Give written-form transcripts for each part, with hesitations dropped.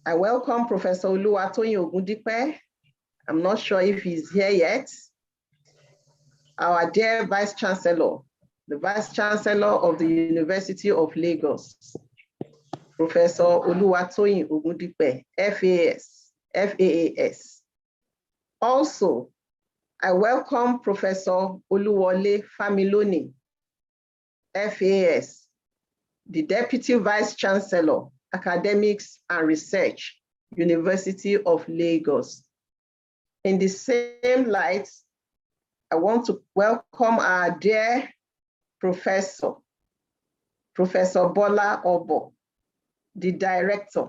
I welcome Professor Oluwatoyin Ogundipe. I'm not sure if he's here yet. Our dear Vice Chancellor, the Vice Chancellor of the University of Lagos, Professor Oluwatoyin Ogundipe, FAAS. Also, I welcome Professor Oluwole Familoni, FAS, the Deputy Vice Chancellor, Academics and Research, University of Lagos. In the same light, I want to welcome our dear Professor Bola Obo, the Director,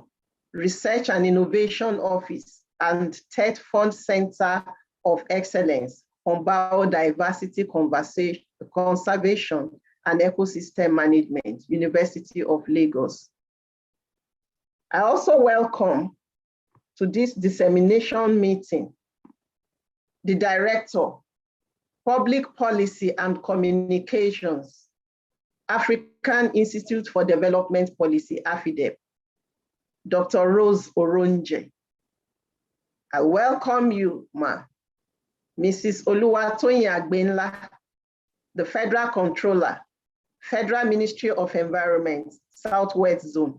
Research and Innovation Office and TED Fund Center of Excellence on Biodiversity Conservation and Ecosystem Management, University of Lagos. I also welcome to this dissemination meeting the Director, Public Policy and Communications, African Institute for Development Policy, AFIDEP, Dr. Rose Oronje. I welcome you, Ma. Mrs. Oluwatoyin Agbenla, the Federal Controller, Federal Ministry of Environment, Southwest Zone.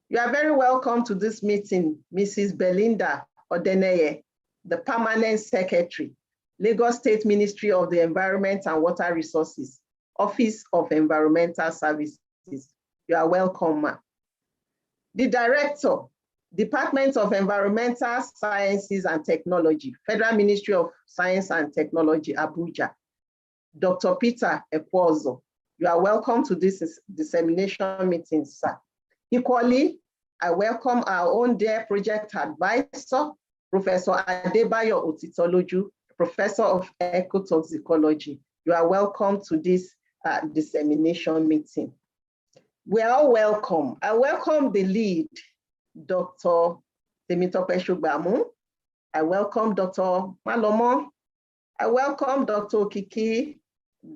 You are very welcome to this meeting, Mrs. Belinda Odeneye, the Permanent Secretary, Lagos State Ministry of the Environment and Water Resources, Office of Environmental Services. You are welcome, Ma. The Director, Department of Environmental Sciences and Technology, Federal Ministry of Science and Technology, Abuja, Dr. Peter Ekwozo. You are welcome to this dissemination meeting, sir. Equally, I welcome our own dear project advisor, Professor Adebayo Otitoloju, Professor of Ecotoxicology. You are welcome to this dissemination meeting. We are all welcome. I welcome the lead, Dr. Temitope Shugbamu. I welcome Dr. Malomo. I welcome Dr. Okiki,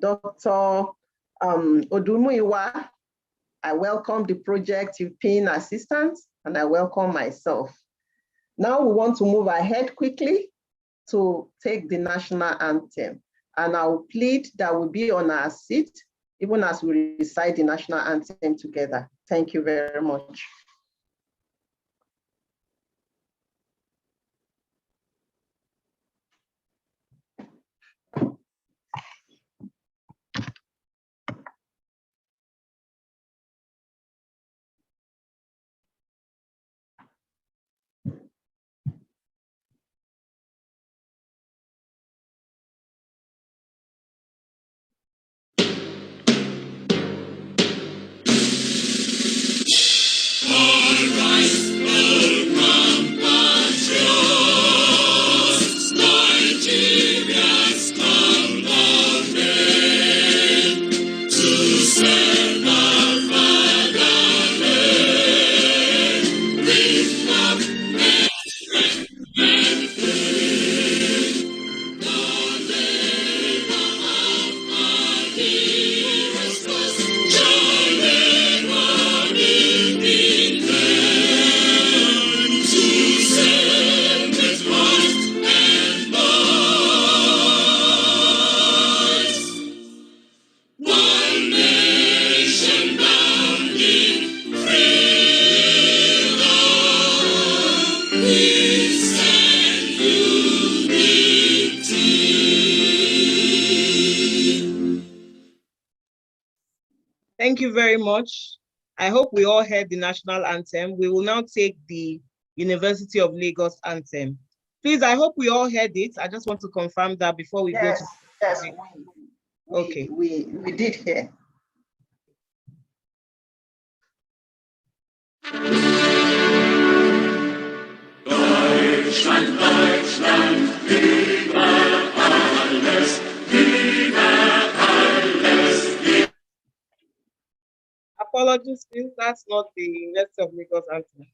Dr. Odumuiwa. I welcome the project EUEPiN assistants, and I welcome myself. Now we want to move ahead quickly to take the national anthem. And I will plead that we be on our seat, even as we recite the national anthem together. Thank you very much. Thank you very much. I hope we all heard the national anthem. We will now take the University of Lagos anthem. Please, I hope we all heard it. I just want to confirm that before we go to... Yes, okay. We did hear. Deutschland, Deutschland, liebe alles, liebe alles. Apologies, please, that's not the University of Lagos anthem.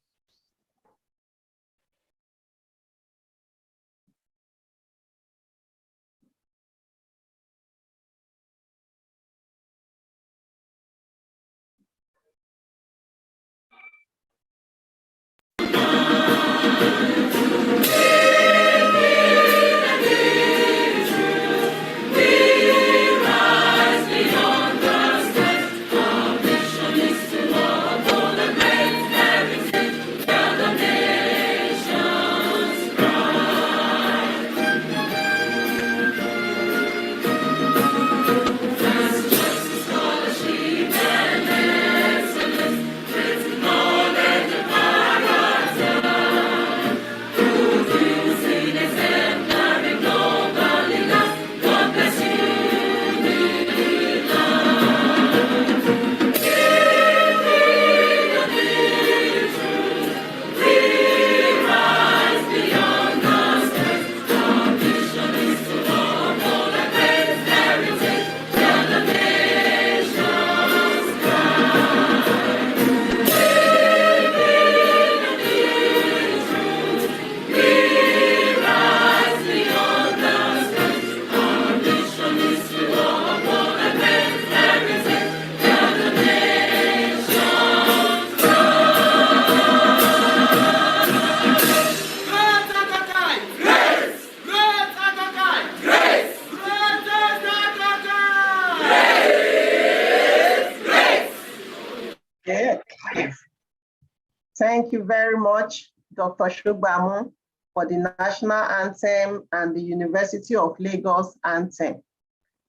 Thank you very much, Dr. Shugbamu, for the National Anthem and the University of Lagos Anthem.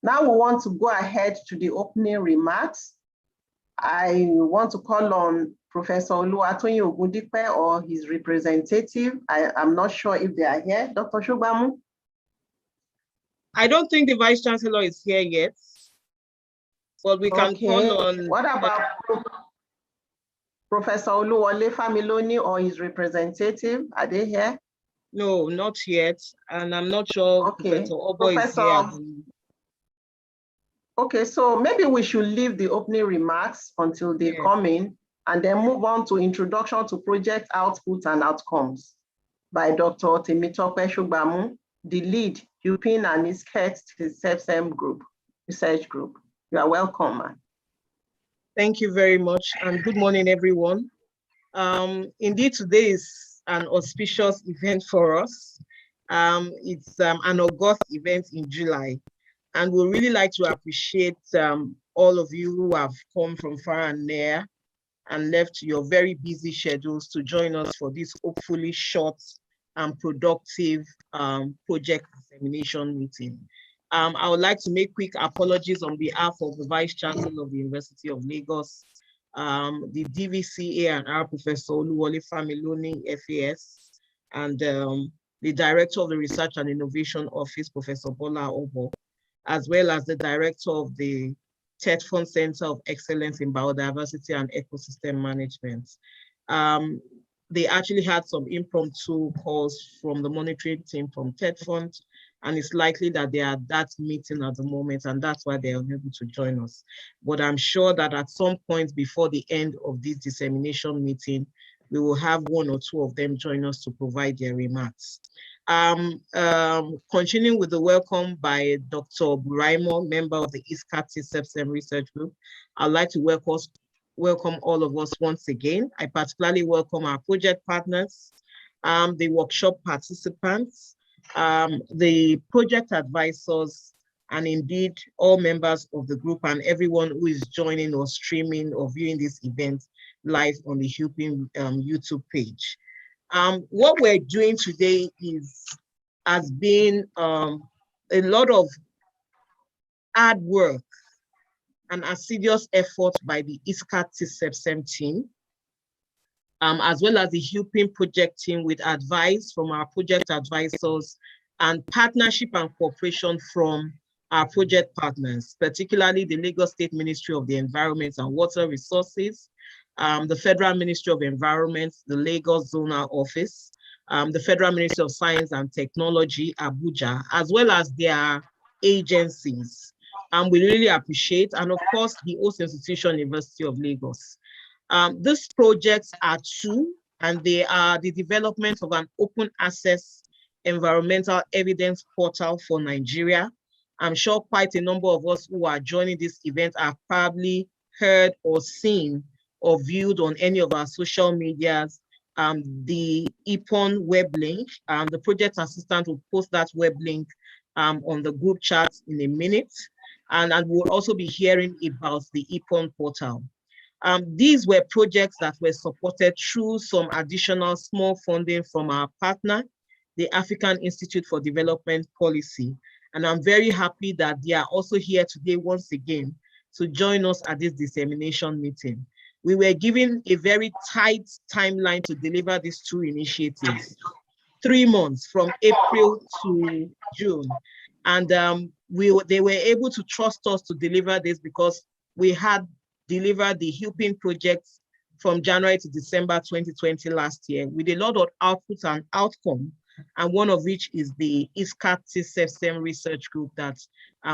Now we want to go ahead to the opening remarks. I want to call on Professor Oluwatoyin Ogundipe or his representative. I'm not sure if they are here. Dr. Shugbamu? I don't think the Vice Chancellor is here yet, but we can call on... What about Professor Oluwole Familoni or his representative? Are they here? No, not yet. And I'm not sure Professor Obo is here. Okay, so maybe we should leave the opening remarks until they come in and then move on to introduction to project outputs and outcomes by Dr. Temitope Shugbamu, the lead EUEPiN and EESKT-TCEBCEM group, research group. You are welcome, man. Thank you very much, and good morning, everyone. Indeed, today is an auspicious event for us. It's an August event in July, and we'd really like to appreciate all of you who have come from far and near and left your very busy schedules to join us for this hopefully short and productive project dissemination meeting. I would like to make quick apologies on behalf of the Vice Chancellor of the University of Lagos, the DVCA and our Professor Oluwole Familoni, FAS, and the Director of the Research and Innovation Office, Professor Bola Obo, as well as the Director of the TED-Fund Center of Excellence in Biodiversity and Ecosystem Management. They actually had some impromptu calls from the monitoring team from TED-Fund, and it's likely that they are at that meeting at the moment, and that's why they are unable to join us. But I'm sure that at some point before the end of this dissemination meeting, we will have one or two of them join us to provide their remarks. Continuing with the welcome by Dr. Buraimo, member of the EESKT-TCEBCEM research group, I'd like to welcome all of us once again. I particularly welcome our project partners, the workshop participants, the project advisors, and indeed all members of the group and everyone who is joining or streaming or viewing this event live on the EUEPiN YouTube page. What we're doing today has been a lot of hard work and assiduous effort by the EESKT-TCEBCEM team, as well as the EUEPiN project team, with advice from our project advisors and partnership and cooperation from our project partners, particularly the Lagos State Ministry of the Environment and Water Resources, the Federal Ministry of Environment, the Lagos Zonal Office, the Federal Ministry of Science and Technology, Abuja, as well as their agencies. We really appreciate, and of course, the host institution, University of Lagos. These projects are two, and they are the development of an open access environmental evidence portal for Nigeria. I'm sure quite a number of us who are joining this event have probably heard or seen or viewed on any of our social medias the EPiN web link. The project assistant will post that web link on the group chat in a minute. And we'll also be hearing about the EPiN portal. These were projects that were supported through some additional small funding from our partner, the African Institute for Development Policy. And I'm very happy that they are also here today once again to join us at this dissemination meeting. We were given a very tight timeline to deliver these two initiatives, 3 months from April to June. And they were able to trust us to deliver this because we had delivered the EUEPiN projects from January to December 2020 last year with a lot of outputs and outcome, and one of which is the EESKT-TCEBCEM research group that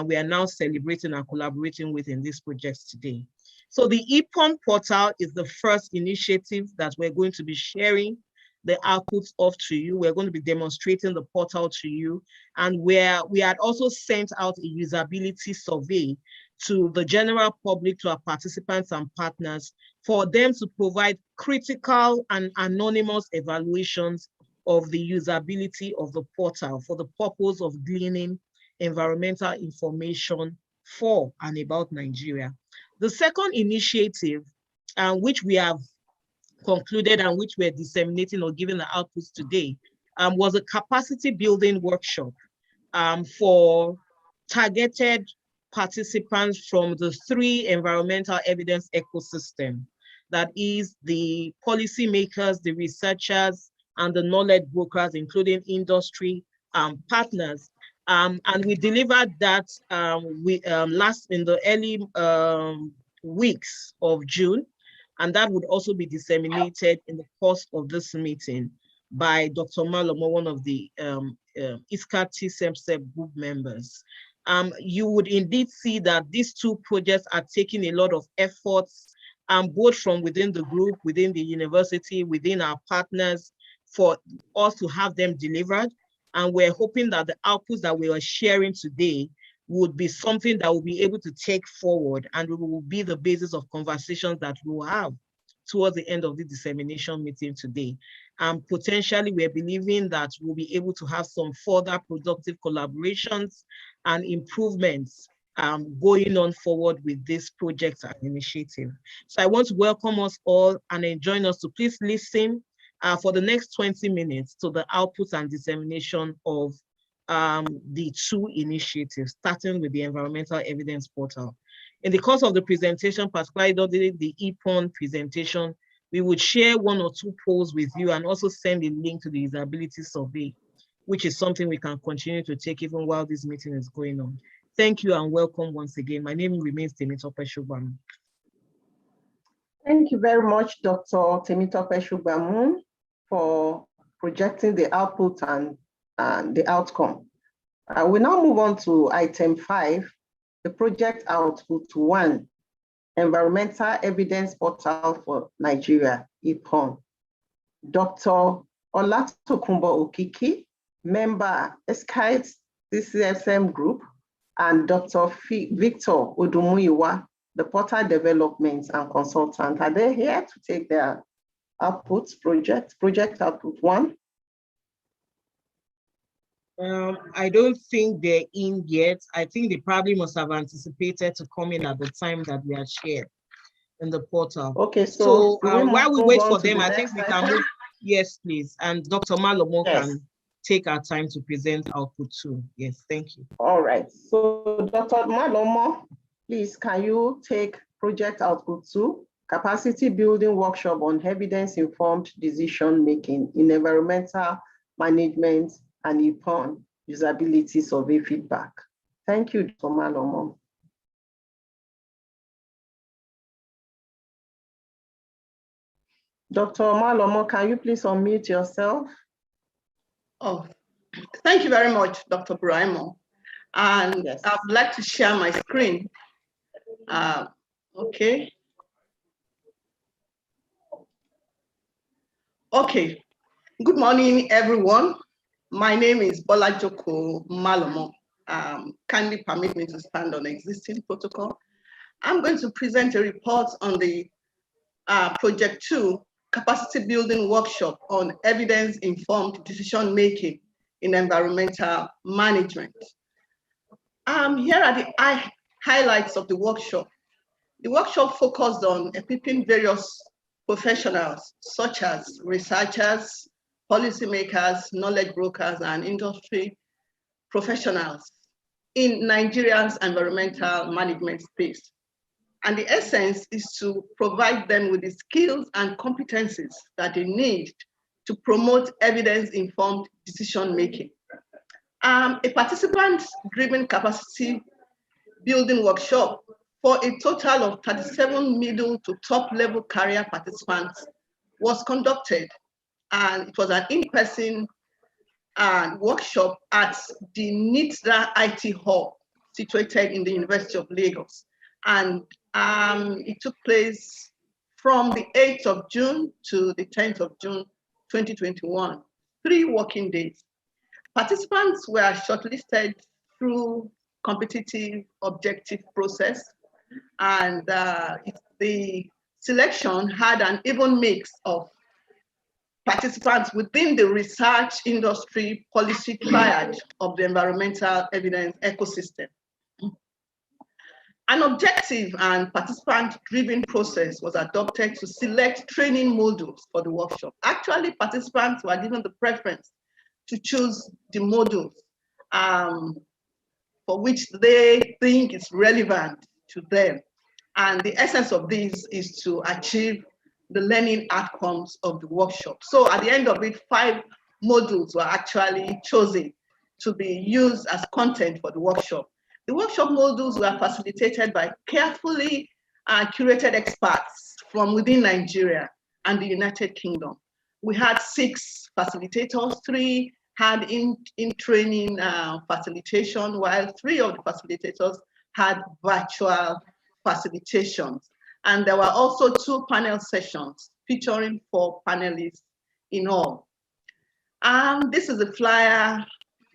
we are now celebrating and collaborating with in these projects today. So the EPiN portal is the first initiative that we're going to be sharing the outputs of to you. We're going to be demonstrating the portal to you, and we had also sent out a usability survey to the general public, to our participants and partners, for them to provide critical and anonymous evaluations of the usability of the portal for the purpose of gleaning environmental information for and about Nigeria. The second initiative which we have concluded and which we're disseminating or giving the outputs today, was a capacity building workshop for targeted participants from the 3 environmental evidence ecosystem. That is the policymakers, the researchers, and the knowledge brokers, including industry partners. And we delivered that in the early weeks of June. And that would also be disseminated in the course of this meeting by Dr. Malomo, one of the EESKT-TCEBCEM group members. You would indeed see that these 2 projects are taking a lot of efforts, both from within the group, within the university, within our partners, for us to have them delivered. And we're hoping that the outputs that we are sharing today would be something that we'll be able to take forward, and it will be the basis of conversations that we will have towards the end of the dissemination meeting today. Potentially, we're believing that we'll be able to have some further productive collaborations and improvements going on forward with this project and initiative. So I want to welcome us all and join us to please listen for the next 20 minutes to the outputs and dissemination of the 2 initiatives, starting with the Environmental Evidence Portal. In the course of the presentation, particularly the EPiN presentation, we would share 1 or 2 polls with you and also send a link to the usability survey, which is something we can continue to take even while this meeting is going on. Thank you and welcome once again. My name remains Temitope Shugbamu. Thank you very much, Dr. Temitope Shugbamu, for projecting the output and the outcome. We now move on to item 5, the project output 1, Environmental Evidence Portal for Nigeria, EPiN. Dr. Olatokunbo Okiki, member EESKT-TCEBCEM group, and Dr. Victor Odumuyiwa, the portal development and consultant. Are they here to take their outputs, project output 1? I don't think they're in yet. I think they probably must have anticipated to come in at the time that we are shared in the portal. Okay, so while we wait for them, I think we can move. Yes, please. And Dr. Malomo can take our time to present output 2. Yes, thank you. All right. So Dr. Malomo, please, can you take project output 2, capacity building workshop on evidence-informed decision-making in environmental management and EPiN usability survey feedback. Thank you, Dr. Malomo. Dr. Malomo, can you please unmute yourself? Oh, thank you very much, Dr. Buraimo. And yes, I'd like to share my screen. Okay. Okay. Good morning, everyone. My name is Bolajoko Malomo. Kindly permit me to stand on existing protocol. I'm going to present a report on the Project 2 Capacity Building Workshop on Evidence-Informed Decision-Making in Environmental Management. Here are the highlights of the workshop. The workshop focused on equipping various professionals, such as researchers, policymakers, knowledge brokers, and industry professionals in Nigeria's environmental management space. And the essence is to provide them with the skills and competencies that they need to promote evidence-informed decision-making. A participant-driven capacity building workshop for a total of 37 middle to top-level career participants was conducted, and it was an in-person workshop at the NITSDA IT Hub situated in the University of Lagos. And it took place from the 8th of June to the 10th of June, 2021, 3 working days. Participants were shortlisted through competitive objective process, and the selection had an even mix of participants within the research industry policy triad of the environmental evidence ecosystem. An objective and participant-driven process was adopted to select training modules for the workshop. Actually, participants were given the preference to choose the modules for which they think is relevant to them. And the essence of this is to achieve the learning outcomes of the workshop. So at the end of it, 5 modules were actually chosen to be used as content for the workshop. The workshop modules were facilitated by carefully curated experts from within Nigeria and the United Kingdom. We had 6 facilitators, 3 had in-training facilitation, while 3 of the facilitators had virtual facilitations. And there were also 2 panel sessions featuring 4 panelists in all. This is a flyer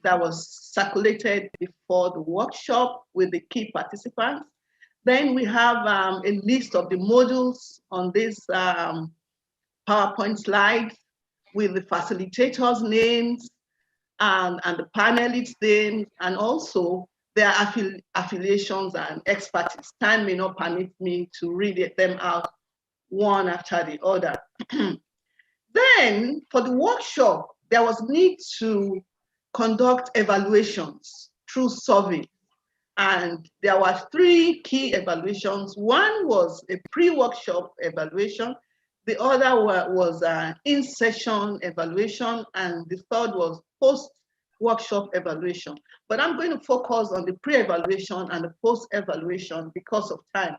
that was circulated before the workshop with the key participants. Then we have a list of the modules on this PowerPoint slide with the facilitators' names and the panelists' names, and also their affiliations and expertise. Time may not permit me to read them out one after the other. Then for the workshop, there was need to conduct evaluations through survey. And there were 3 key evaluations. One was a pre-workshop evaluation. The other was an in-session evaluation. And the third was post-workshop evaluation. But I'm going to focus on the pre-evaluation and the post-evaluation because of time.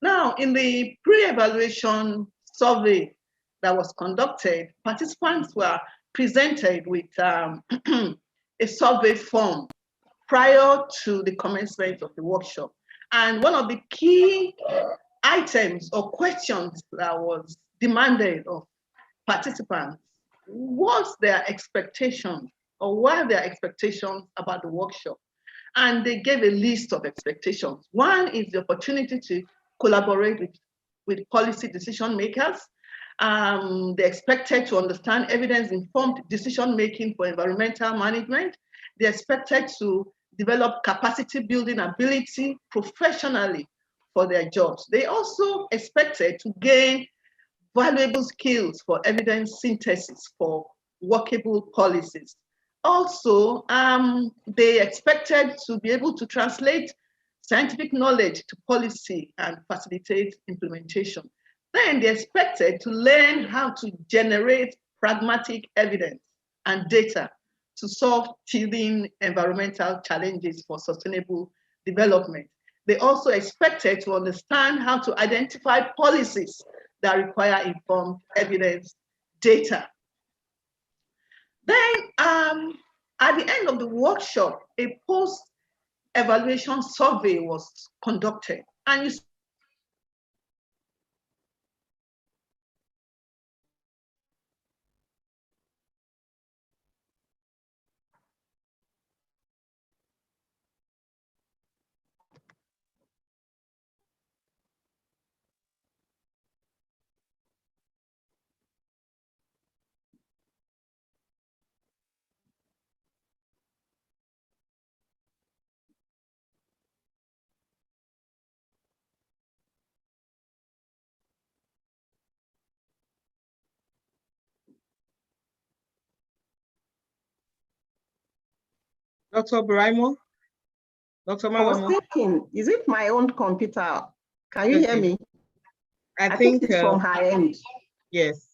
Now, in the pre-evaluation survey that was conducted, participants were presented with a survey form prior to the commencement of the workshop. And one of the key items or questions that was demanded of participants was their expectations, or what are their expectations about the workshop. And they gave a list of expectations. One is the opportunity to collaborate with policy decision makers. They expected to understand evidence-informed decision-making for environmental management. They expected to develop capacity building ability professionally for their jobs. They also expected to gain valuable skills for evidence synthesis for workable policies. Also, they expected to be able to translate scientific knowledge to policy and facilitate implementation. Then they expected to learn how to generate pragmatic evidence and data to solve teething environmental challenges for sustainable development. They also expected to understand how to identify policies that require informed evidence data. Then at the end of the workshop, a post-evaluation survey was conducted. And you Dr. Braimo? Dr. I was Malamo? thinking, is it my own computer? Can you hear me? I think it's from her end. Yes.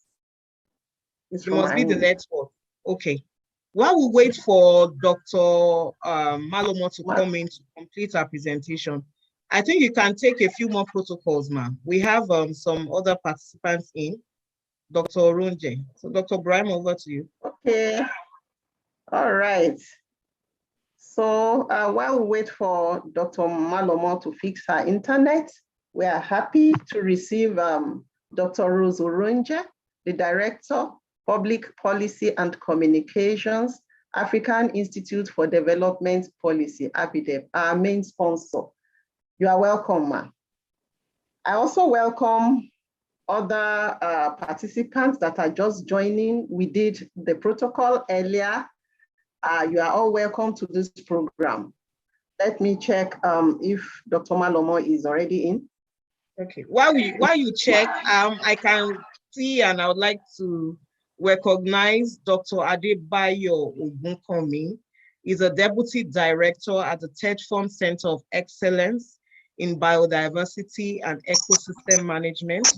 It must be the network. Okay. While we wait for Dr. Malomo to come in to complete our presentation, I think you can take a few more protocols, ma'am. We have some other participants in. Dr. Orunje. So Dr. Brahim, over to you. Okay. All right. So while we wait for Dr. Malomo to fix her internet, we are happy to receive Dr. Rose Orunje, the Director, Public Policy and Communications, African Institute for Development Policy, AFIDEP, our main sponsor. You are welcome, ma'am. I also welcome other participants that are just joining. We did the protocol earlier. You are all welcome to this program. Let me check if Dr. Malomo is already in. Okay, while you check, I can see and I would like to recognize Dr. Adebayo Ogunkomi. He's a Deputy Director at the TEDFORM Center of Excellence in Biodiversity and Ecosystem Management.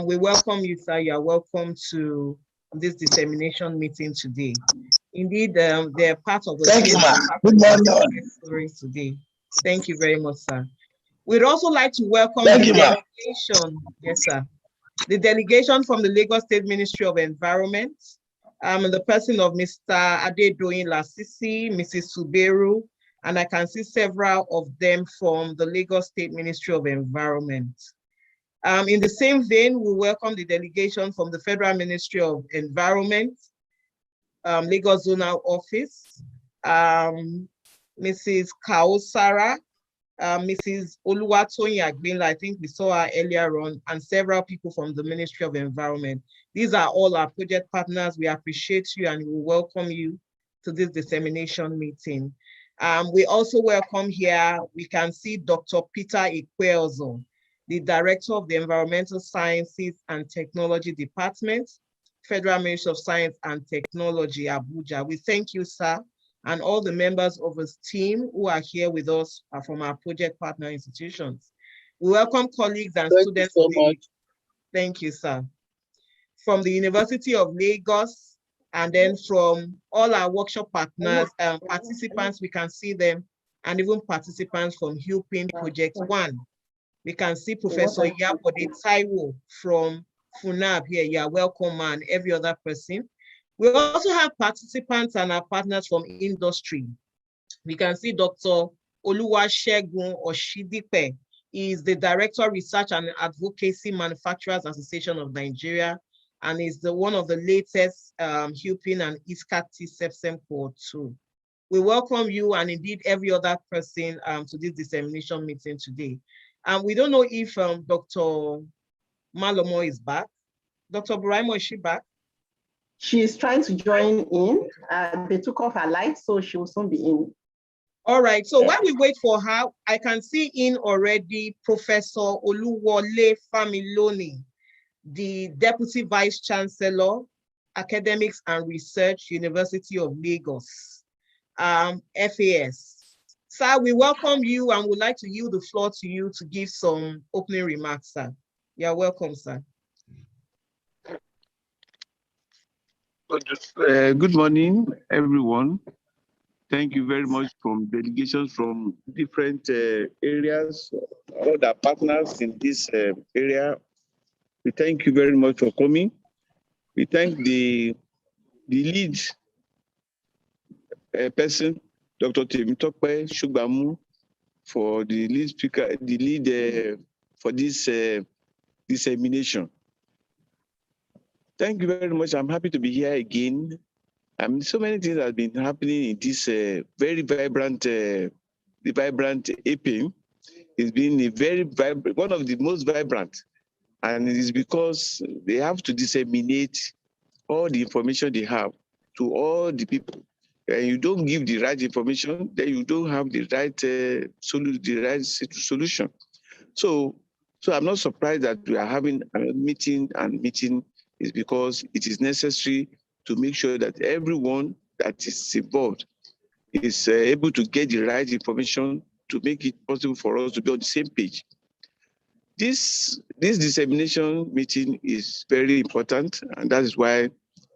We welcome you, sir. You are welcome to this dissemination meeting today. Indeed, they're part of the Thank you, ma'am. Good morning. Today. Thank you very much, sir. We'd also like to welcome Thank the you, ma'am. delegation. Yes, sir. The delegation from the Lagos State Ministry of Environment, the person of Mr. Adedoyin Lasisi, Mrs. Suberu, and I can see several of them from the Lagos State Ministry of Environment. In the same vein, we welcome the delegation from the Federal Ministry of Environment, Lagos Zonal Office, Mrs. Kaosara, Mrs. Oluwatoyin Agbinla, I think we saw her earlier on, and several people from the Ministry of Environment. These are all our project partners. We appreciate you and we welcome you to this dissemination meeting. We also welcome here, we can see Dr. Peter Ikweozo, the Director of the Environmental Sciences and Technology Department, Federal Ministry of Science and Technology, Abuja. We thank you, sir, and all the members of his team who are here with us from our project partner institutions. We welcome colleagues and students. Thank you so much. Thank you, sir. From the University of Lagos, and then from all our workshop partners, participants, we can see them, and even participants from EUEPiN Project 1. We can see Professor Yapode Taiwo from FUNAB here. You are welcome, and every other person. We also have participants and our partners from industry. We can see Dr. Oluwasegun Oshidipe. He is the Director of Research and Advocacy Manufacturers Association of Nigeria, and is one of the latest EUEPiN and EESKT-TCEBCEM Cohort 2. We welcome you and indeed every other person to this dissemination meeting today. We don't know if Dr. Malomo is back. Dr. Buraimo, is she back? She is trying to join in. They took off her light, so she will soon be in. All right, so while we wait for her, I can see in already Professor Oluwole Familoni, the Deputy Vice Chancellor, Academics and Research, University of Lagos, FAS. Sir, we welcome you and would like to yield the floor to you to give some opening remarks, sir. You're welcome, sir. Good morning, everyone. Thank you very much from delegations from different areas, all the partners in this area. We thank you very much for coming. We thank the lead person, Dr. Temitope Shugbamu, for the lead speaker, the lead for this dissemination. Thank you very much. I'm happy to be here again. So many things have been happening in this very vibrant, EPiN. It's been a very vibrant, one of the most vibrant, and it is because they have to disseminate all the information they have to all the people. And you don't give the right information, then you don't have the right solution. So I'm not surprised that we are having a meeting, and meeting is because it is necessary to make sure that everyone that is involved is able to get the right information to make it possible for us to be on the same page. This dissemination meeting is very important, and that is why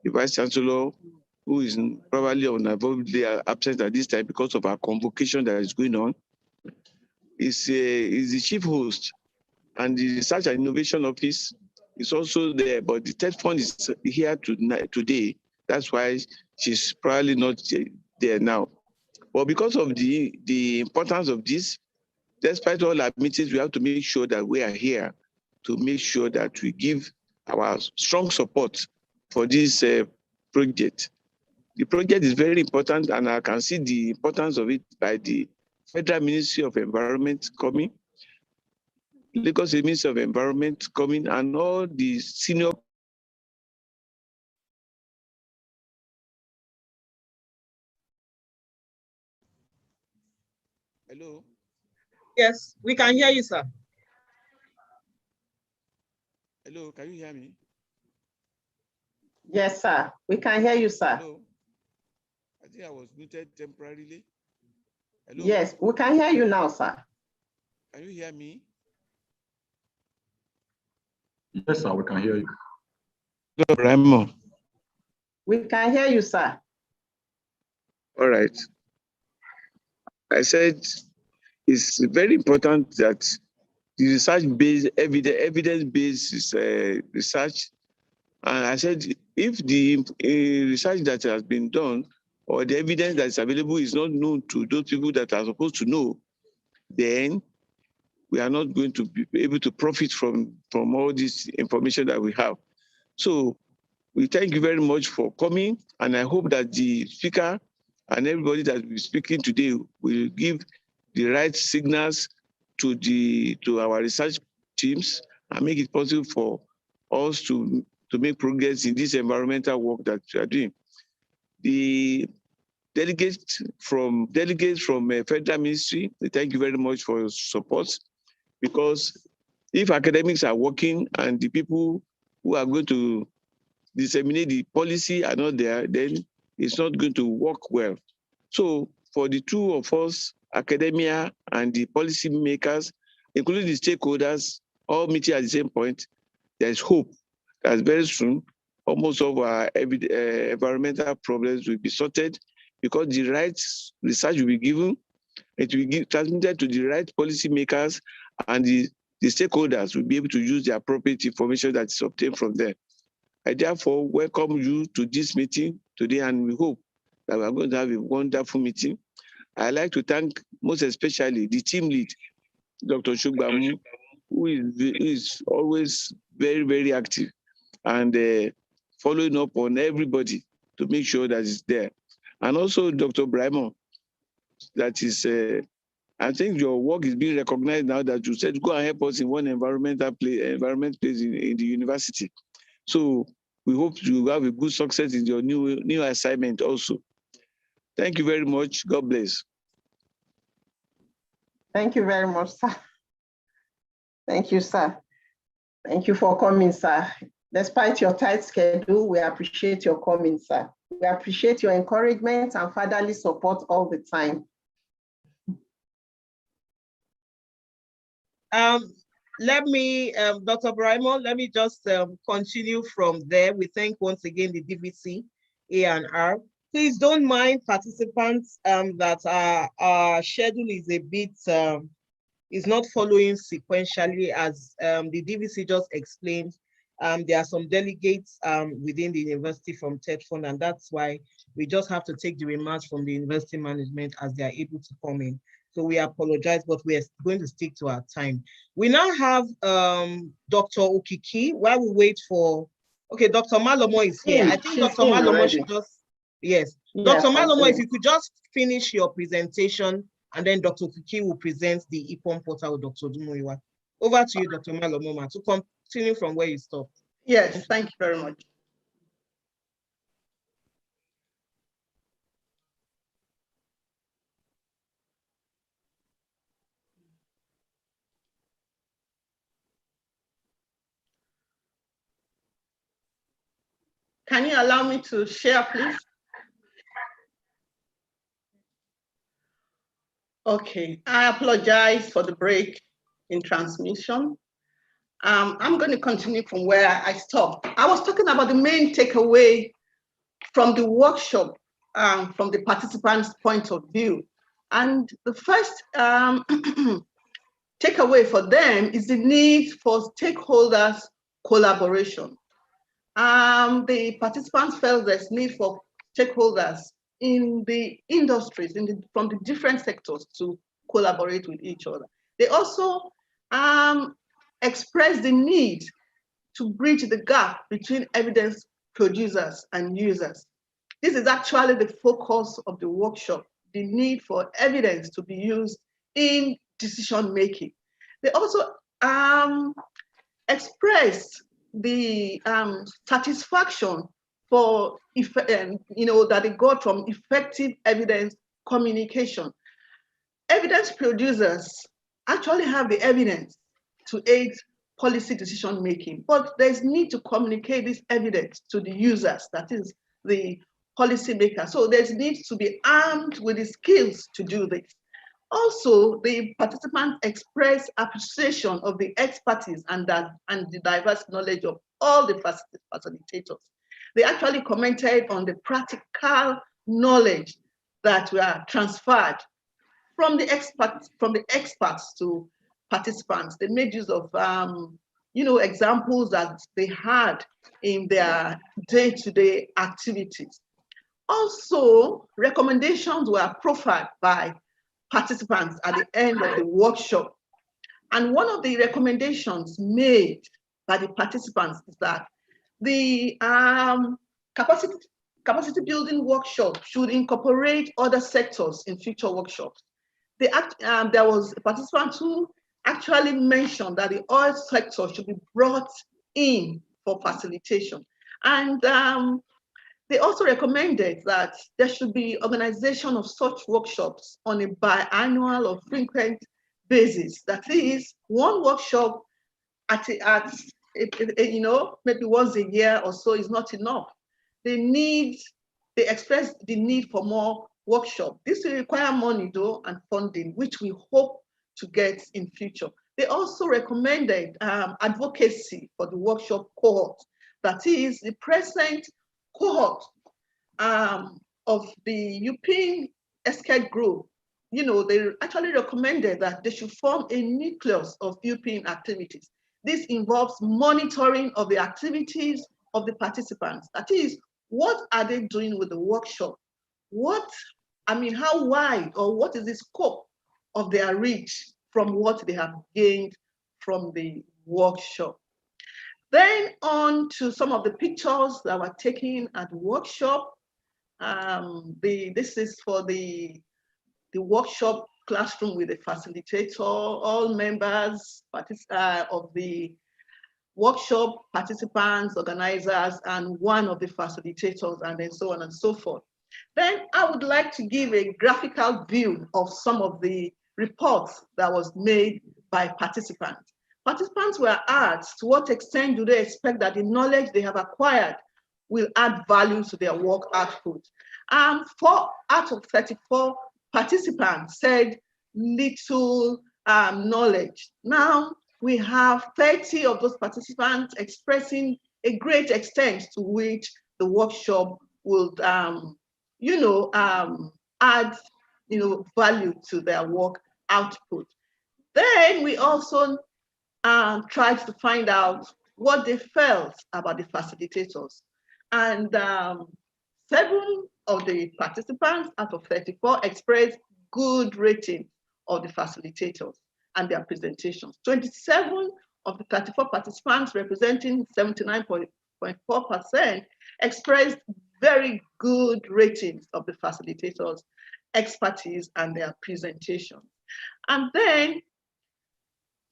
the Vice Chancellor, who is probably unavoidably absent at this time because of our convocation that is going on, is the chief host, and the Research and Innovation Office is also there, but the TED Fund is here today. That's why she's probably not there now. But because of the importance of this, despite all our meetings, we have to make sure that we are here to make sure that we give our strong support for this project. The project is very important, and I can see the importance of it by the Federal Ministry of Environment coming, Lagos Ministry of Environment coming, and all the senior Hello? Yes, we can hear you, sir. Hello, can you hear me? Yes, sir. We can hear you, sir. Hello? I think I was muted temporarily. Hello? Yes, we can hear you now, sir. Can you hear me? Yes, sir, we can hear you. Hello, Raimo. We can hear you, sir. All right. I said it's very important that the research-based, evidence-based research. And I said, if the research that has been done or the evidence that is available is not known to those people that are supposed to know, then we are not going to be able to profit from all this information that we have. So we thank you very much for coming, and I hope that the speaker and everybody that will be speaking today will give the right signals to our research teams and make it possible for us to make progress in this environmental work that we are doing. The delegates from federal ministry, we thank you very much for your support, because if academics are working and the people who are going to disseminate the policy are not there, then it's not going to work well. So for the two of us, academia and the policy makers, including the stakeholders, all meeting at the same point, there's hope that very soon almost all our environmental problems will be sorted, because the right research will be given, it will be transmitted to the right policy makers, and the stakeholders will be able to use the appropriate information that is obtained from them. I therefore welcome you to this meeting today, and we hope that we are going to have a wonderful meeting. I'd like to thank most especially the team lead, Dr. Shugbamu, who is always very, very active and following up on everybody to make sure that it's there. And also Dr. Braimo, that is, I think your work is being recognized now that you said go and help us in one environment place in the university. So we hope you have a good success in your new assignment also. Thank you very much. God bless. Thank you very much, sir. Thank you, sir. Thank you for coming, sir. Despite your tight schedule, we appreciate your coming, sir. We appreciate your encouragement and fatherly support all the time. Let me, Dr. Braimo, let me just continue from there. We thank once again the DVC, A&R. Please don't mind participants that our schedule is a bit, is not following sequentially, as the DVC just explained. There are some delegates within the university from TED Fund, and that's why we just have to take the remarks from the university management as they are able to come in. So we apologize, but we are going to stick to our time. We now have Dr. Okiki. While we wait for, okay, Dr. Malomo is here. I think Dr. Malomo should just, yes. Dr. Malomo, if you could just finish your presentation, and then Dr. Okiki will present the EPiN Portal with Dr. Dumoiwa. Over to you, Dr. Malomo, to continue from where you stopped. Yes, thank you very much. Can you allow me to share, please? Okay, I apologize for the break in transmission. I'm going to continue from where I stopped. I was talking about the main takeaway from the workshop, from the participants' point of view. And the first takeaway for them is the need for stakeholders' collaboration. The participants felt there's need for stakeholders in the industries, from the different sectors to collaborate with each other. They also expressed the need to bridge the gap between evidence producers and users. This is actually the focus of the workshop, the need for evidence to be used in decision making. They also expressed the satisfaction for that they got from effective evidence communication. evidence producers actually have the evidence to aid policy decision making, but there's need to communicate this evidence to the users, that is the policymaker. So there's need to be armed with the skills to do this. Also, the participants express appreciation of the expertise and the diverse knowledge of all the facilitators. They actually commented on the practical knowledge that were transferred from the experts to participants. They made use of examples that they had in their day-to-day activities. Also, recommendations were proffered by participants at the end of the workshop. And one of the recommendations made by the participants is that the capacity building workshop should incorporate other sectors in future workshops. There was a participant who actually mentioned that the oil sector should be brought in for facilitation. And they also recommended that there should be organization of such workshops on a biannual or frequent basis. That is, one workshop maybe once a year or so is not enough. They express the need for more workshop. This will require money though and funding, which we hope to get in future. They also recommended advocacy for the workshop cohort. That is, the present cohort of the EUEPiN group, they actually recommended that they should form a nucleus of EUEPiN activities. This involves monitoring of the activities of the participants. That is, what are they doing with the workshop? How wide or what is the scope of their reach from what they have gained from the workshop? Then on to some of the pictures that were taken at the workshop. This is for the workshop classroom with a facilitator, all members of the workshop, participants, organizers, and one of the facilitators, and then so on and so forth. Then I would like to give a graphical view of some of the reports that was made by participants. Participants were asked to what extent do they expect that the knowledge they have acquired will add value to their work output. 4 out of 34 participants said little knowledge. Now we have 30 of those participants expressing a great extent to which the workshop would add value to their work output. Then we also tried to find out what they felt about the facilitators. And 7 of the participants out of 34 expressed good rating of the facilitators and their presentations. 27 of the 34 participants, representing 79.4%, expressed very good ratings of the facilitators' expertise and their presentation. And then,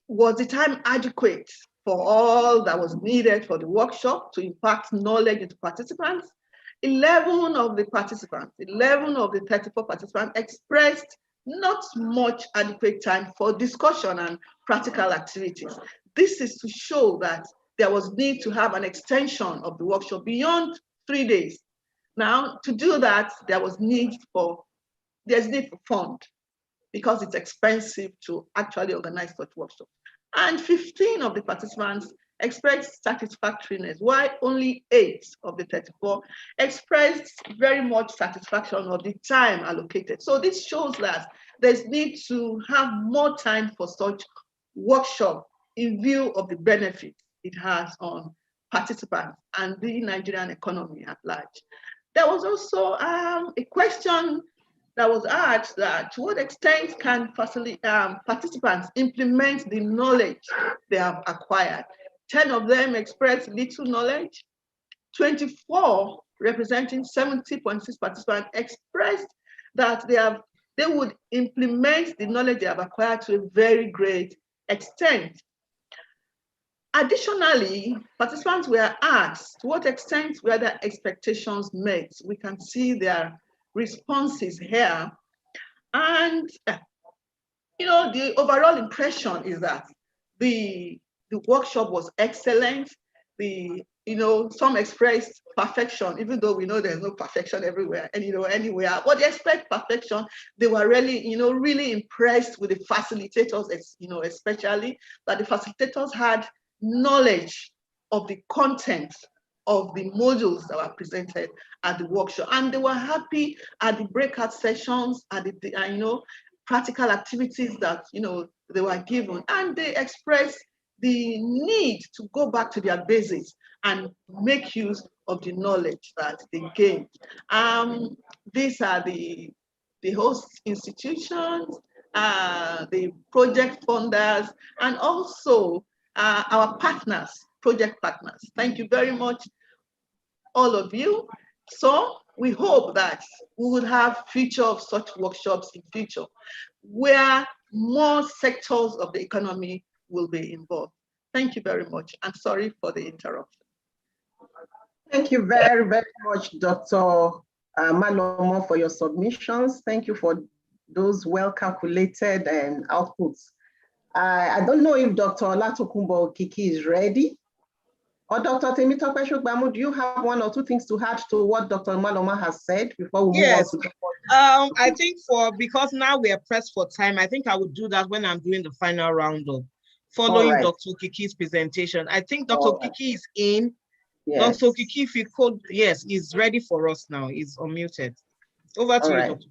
was the time adequate for all that was needed for the workshop to impart knowledge into participants? 11 of the 34 participants expressed not much adequate time for discussion and practical activities. This is to show that there was need to have an extension of the workshop beyond 3 days. Now, to do that, there's need for fund, because it's expensive to actually organize such workshops. And 15 of the participants expressed satisfactoriness, while only 8 of the 34 expressed very much satisfaction of the time allocated. So this shows that there's need to have more time for such workshop in view of the benefits it has on participants and the Nigerian economy at large. There was also a question that was asked that to what extent can participants implement the knowledge they have acquired? 10 of them expressed little knowledge. 24, representing 70.6 participants, expressed that they would implement the knowledge they have acquired to a very great extent. Additionally, participants were asked to what extent were their expectations met. We can see their responses here. And The overall impression is that the workshop was excellent. Some expressed perfection, even though we know there's no perfection everywhere and anywhere. But they expect perfection. They were really, really impressed with the facilitators, especially that the facilitators had knowledge of the content of the modules that were presented at the workshop, and they were happy at the breakout sessions, at the practical activities that they were given, and they expressed the need to go back to their basics and make use of the knowledge that they gained. These are the host institutions, the project funders, and also our partners, project partners. Thank you very much, all of you. So we hope that we will have future of such workshops in future, where more sectors of the economy will be involved. Thank you very much, and sorry for the interruption. Thank you very, very much, Dr. Malomo, for your submissions. Thank you for those well-calculated outputs. I don't know if Dr. Olatokunbo Kiki is ready. Or Dr. Temitope Shogbamu, do you have one or two things to add to what Dr. Maloma has said before we move on to the point? I think because now we are pressed for time, I think I would do that when I'm doing the final roundup, following Dr. Kiki's presentation. I think Dr. Kiki is in. Yes. Dr. Kiki, if you could, yes, is ready for us now. He's unmuted. Over to you, Dr.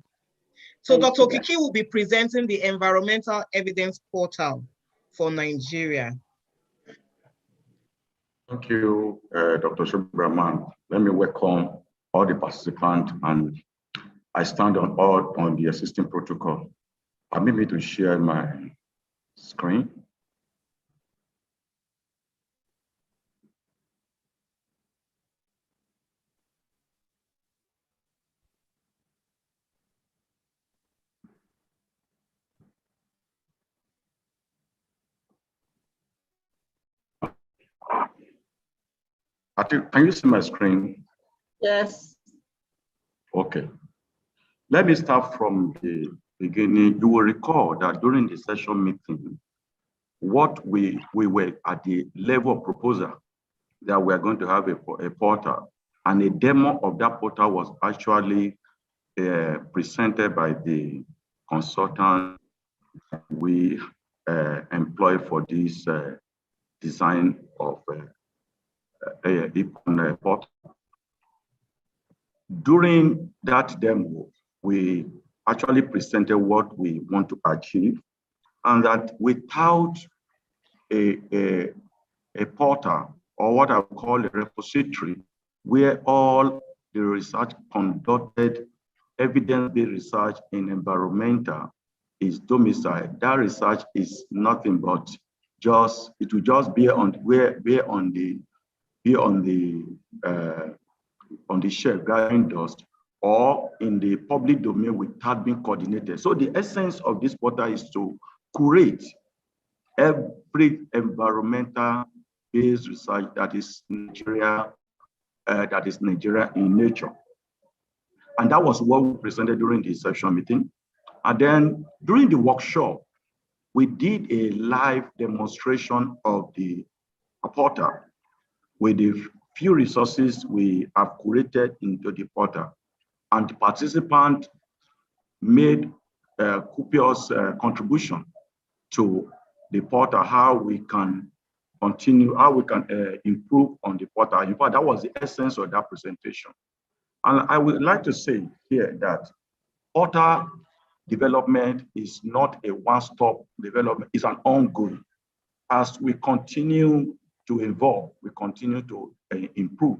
So Dr. Kiki will be presenting the Environmental Evidence Portal for Nigeria. Thank you, Dr. Shubramam. Let me welcome all the participants, and I stand on the existing protocol. Permit me to share my screen. Can you see my screen? Yes. Okay. Let me start from the beginning. You will recall that during the session meeting, what we were at the level of proposal that we are going to have a portal, and a demo of that portal was actually presented by the consultant we employ for this design of EPiN Portal. During that demo, we actually presented what we want to achieve, and that without a portal, or what I would call a repository, where all the research conducted, evidence-based research in environmental is domiciled, that research is nothing but it will just be on the shelf gathering dust, or in the public domain without being coordinated. So the essence of this portal is to curate every environmental-based research that is Nigeria in nature. And that was what we presented during the session meeting. And then during the workshop, we did a live demonstration of the portal with the few resources we have curated into the portal. And the participants made copious contribution to the portal, how we can continue, how we can improve on the portal. In fact, that was the essence of that presentation. And I would like to say here that portal development is not a one-stop development, it's an ongoing. As we continue to evolve, we continue to improve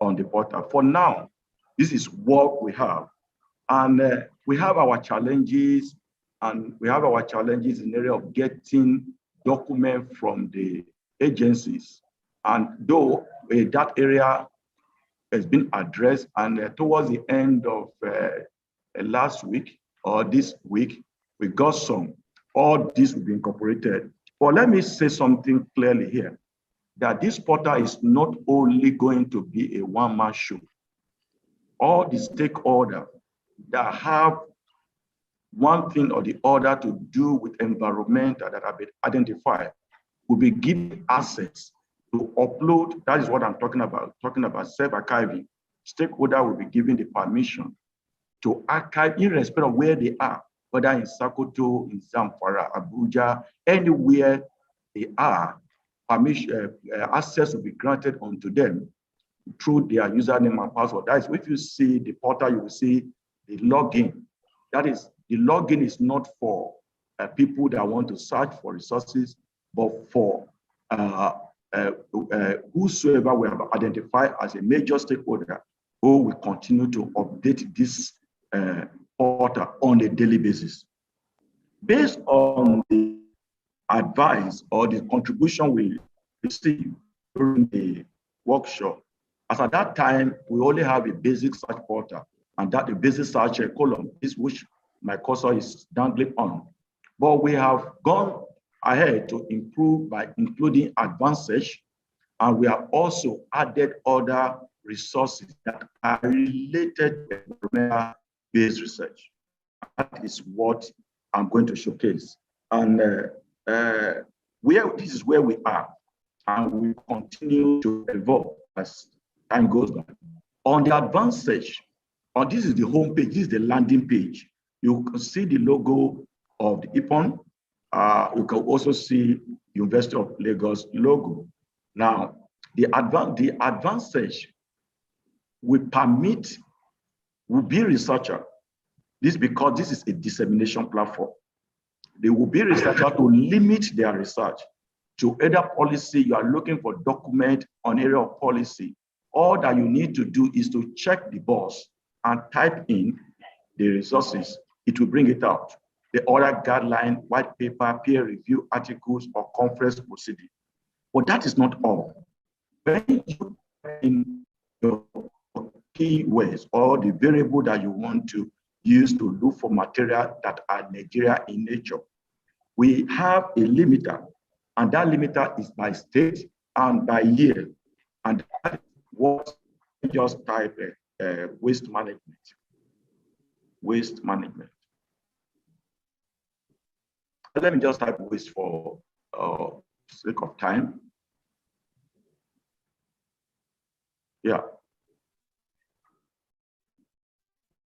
on the portal. For now, this is what we have. And we have our challenges, in the area of getting documents from the agencies. And though that area has been addressed, and towards the end of last week or this week, we got some. All this will be incorporated. But let me say something clearly here, that this portal is not only going to be a one-man show. All the stakeholders that have one thing or the other to do with environmental that have been identified will be given access to upload. That is what I'm talking about self-archiving. Stakeholder will be given the permission to archive irrespective of where they are, whether in Sokoto, in Zamfara, Abuja, anywhere they are. Permission, access will be granted unto them through their username and password. That is, if you see the portal, you will see the login. That is, the login is not for people that want to search for resources, but for whosoever we have identified as a major stakeholder who will continue to update this portal on a daily basis. Based on the advice or the contribution we received during the workshop, as at that time, we only have a basic search portal, and that the basic search column is which my cursor is dangling on. But we have gone ahead to improve by including advanced search, and we have also added other resources that are related to environmental-based research. That is what I'm going to showcase. And this is where we are, and we continue to evolve as time goes by. On the advanced search, this is the home page, this is the landing page. You can see the logo of the EPiN. You can also see University of Lagos logo. Now, the advanced search will be researcher. This because this is a dissemination platform. They will be researcher to limit their research to either policy. You are looking for document on area of policy. All that you need to do is to check the box and type in the resources. It will bring it out. The other guideline, white paper, peer review articles, or conference proceeding. But that is not all. When you in your keywords or the variable that you want to use to look for material that are Nigeria in nature, we have a limiter, and that limiter is by state and by year. And that is what we just type waste management. Waste management. Let me just type waste for sake of time. Yeah.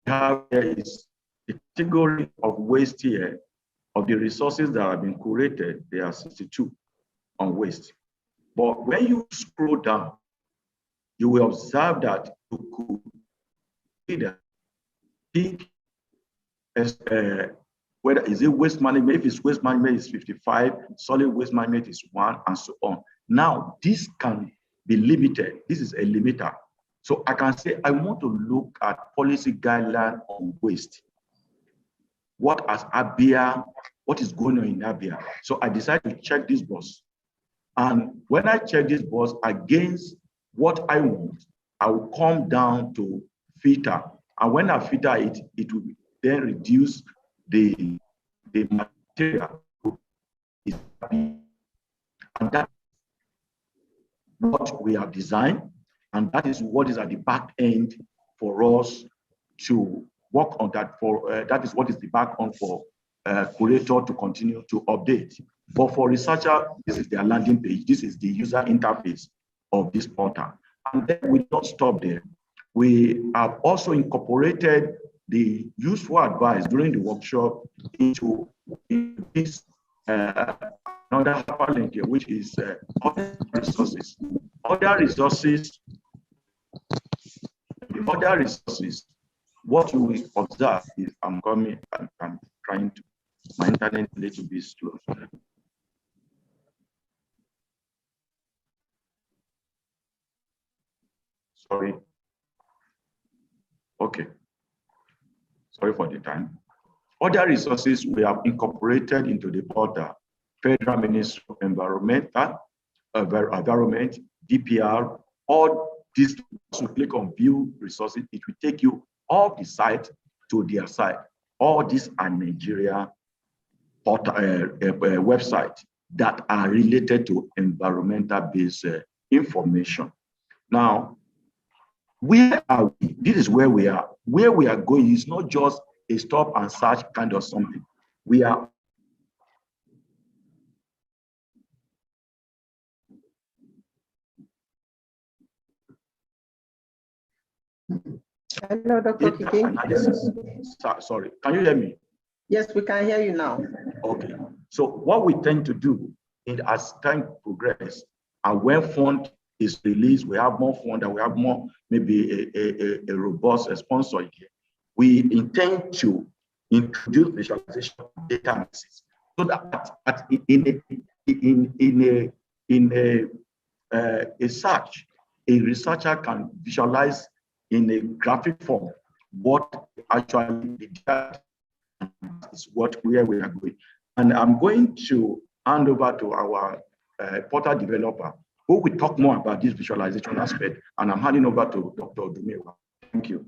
Have here is the category of waste here of the resources that have been curated. There are 62 on waste. But when you scroll down, you will observe that you could either pick whether is it waste management. If it's waste management, it's 55, solid waste management is 1, and so on. Now, this can be limited. This is a limiter. So I can say I want to look at policy guideline on waste. What is Abia? What is going on in Abia? So I decided to check this box. And when I check this box against what I want, I will come down to filter. And when I filter it, it will then reduce the material. And that's what we have designed. And that is what is at the back end for us to work on that. That is what is the back end for curator to continue to update. But for researcher, this is their landing page. This is the user interface of this portal. And then we don't stop there. We have also incorporated the useful advice during the workshop into this another hyperlink here, which is other resources. Other resources, what you will observe is I'm trying to, my internet is a little bit slow. Sorry. Okay. Sorry for the time. Other resources we have incorporated into the portal: Federal Ministry of Environment, DPR. All these, to click on view resources, it will take you off the site to their site. All these are Nigeria portal, websites that are related to environmental-based information. Now, where are we? This is where we are. Where we are going is not just a stop and search kind of something. We are Hello, Dr. Kiki. analysis. Sorry, can you hear me? Yes, we can hear you now. Okay. So what we tend to do as time progresses, and when fund is released, we have more fund and we have more, maybe a robust response idea. We intend to introduce visualization data analysis so that in a search, a researcher can visualize in a graphic form what actually the data is, where we are going. And I'm going to hand over to our portal developer, who will talk more about this visualization aspect. And I'm handing over to Dr. Dumewa. Thank you.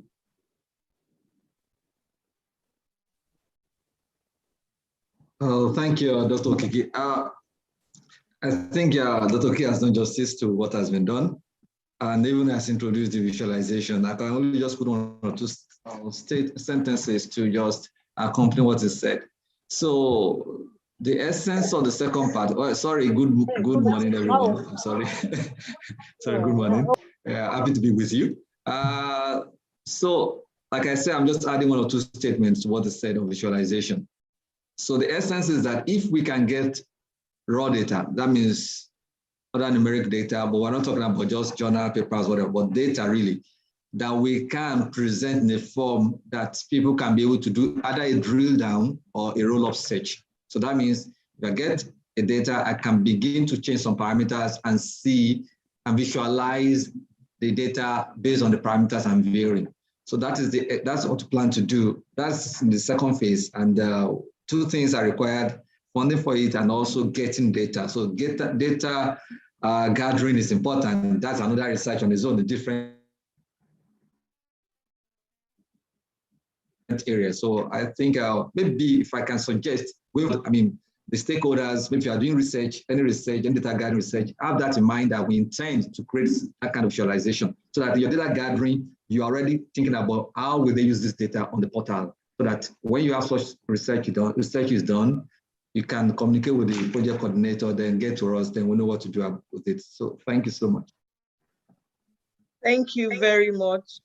Oh, thank you, Dr. Kiki. I think Dr. Kiki has done justice to what has been done, and even has introduced the visualization. I can only just put one or two sentences to just accompany what is said. So the essence of the second part. Oh, sorry. Good morning, everyone. I'm sorry. Sorry. Good morning. Happy to be with you. So, like I said, I'm just adding one or two statements to what is said on visualization. So the essence is that if we can get raw data, that means other numeric data, but we're not talking about just journal papers, whatever, but data really, that we can present in a form that people can be able to do either a drill down or a roll-up search. So that means if I get a data, I can begin to change some parameters and see and visualize the data based on the parameters I'm varying. So that's what we plan to do. That's in the second phase, and two things are required: funding for it and also getting data. So data gathering is important. That's another research on its own, the different areas. So I think maybe if I can suggest, the stakeholders, if you are doing research, any data gathering research, have that in mind that we intend to create that kind of visualization so that your data gathering, you're already thinking about how will they use this data on the portal, so that when you have such research is done, you can communicate with the project coordinator, then get to us, then we know what to do with it. So thank you so much. Thank you very much.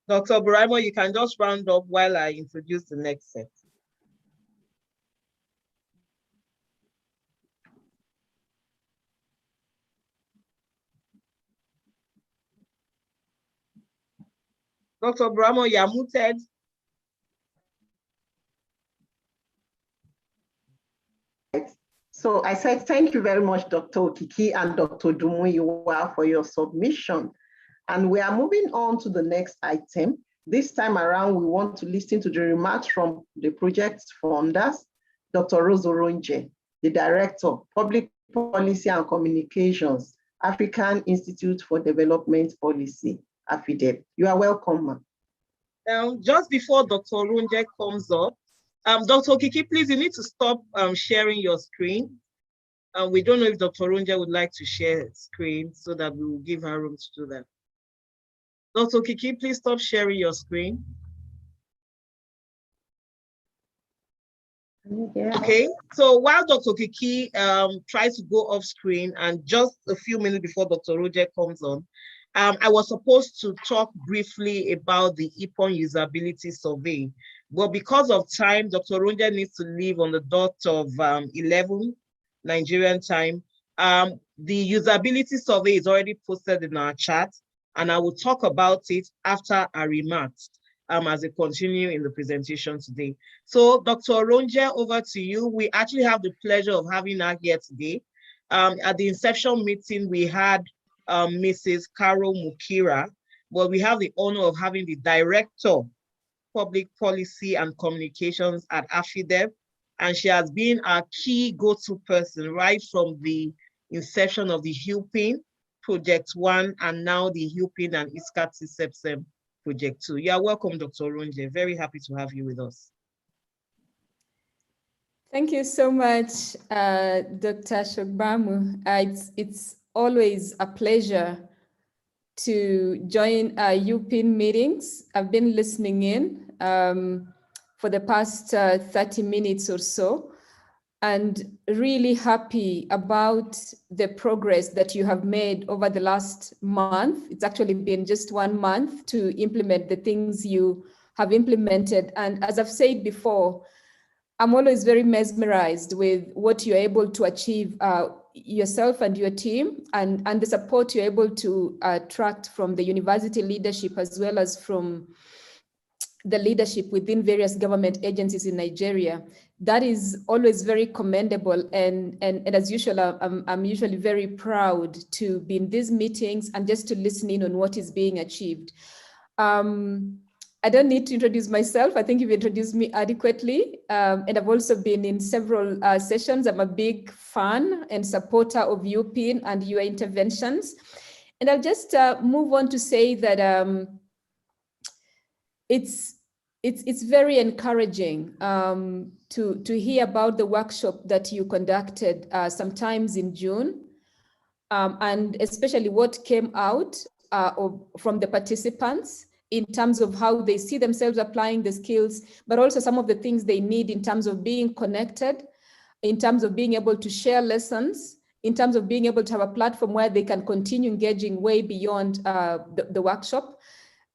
Dr. Buraimo, you can just round up while I introduce the next set. Dr. Buraimo, you're muted. So I said, thank you very much, Dr. Okiki and Dr. Dumuyiwa, for your submission. And we are moving on to the next item. This time around, we want to listen to the remarks from the project's funders, Dr. Rose Oronje, the Director, Public Policy and Communications, African Institute for Development Policy, AFIDEP. You are welcome, ma'am. Just before Dr. Oronje comes up, Dr. Okiki, please, you need to stop sharing your screen. We don't know if Dr. Oronje would like to share screen so that we will give her room to do that. Dr. Okiki, please stop sharing your screen. Yeah. Okay, so while Dr. Okiki tries to go off screen, and just a few minutes before Dr. Oronje comes on, I was supposed to talk briefly about the EPiN usability survey, but because of time, Dr. Oronje needs to leave on the dot of 11 Nigerian time. The usability survey is already posted in our chat, and I will talk about it after our remarks as I continue in the presentation today. So Dr. Oronje, over to you. We actually have the pleasure of having her here today. At the inception meeting, we had Mrs. Carol Mukira, but we have the honor of having the Director, Public Policy and Communications at AFIDEP, and she has been our key go-to person right from the inception of the EUEPiN Project 1 and now the EUEPiN and EESKT-TCEBCEM Project 2. You are welcome, Dr. Oronje. Very happy to have you with us. Thank you so much, Dr. Shogbamu. It's always a pleasure to join EUEPiN meetings. I've been listening in for the past 30 minutes or so, and really happy about the progress that you have made over the last month. It's actually been just 1 month to implement the things you have implemented. And as I've said before, I'm always very mesmerized with what you're able to achieve yourself and your team, and the support you're able to attract from the university leadership as well as from the leadership within various government agencies in Nigeria. That is always very commendable. And as usual, I'm usually very proud to be in these meetings and just to listen in on what is being achieved. I don't need to introduce myself. I think you've introduced me adequately. And I've also been in several sessions. I'm a big fan and supporter of EUEPiN and your interventions. And I'll just move on to say that it's very encouraging to hear about the workshop that you conducted sometimes in June, and especially what came out from the participants in terms of how they see themselves applying the skills, but also some of the things they need in terms of being connected, in terms of being able to share lessons, in terms of being able to have a platform where they can continue engaging way beyond the workshop.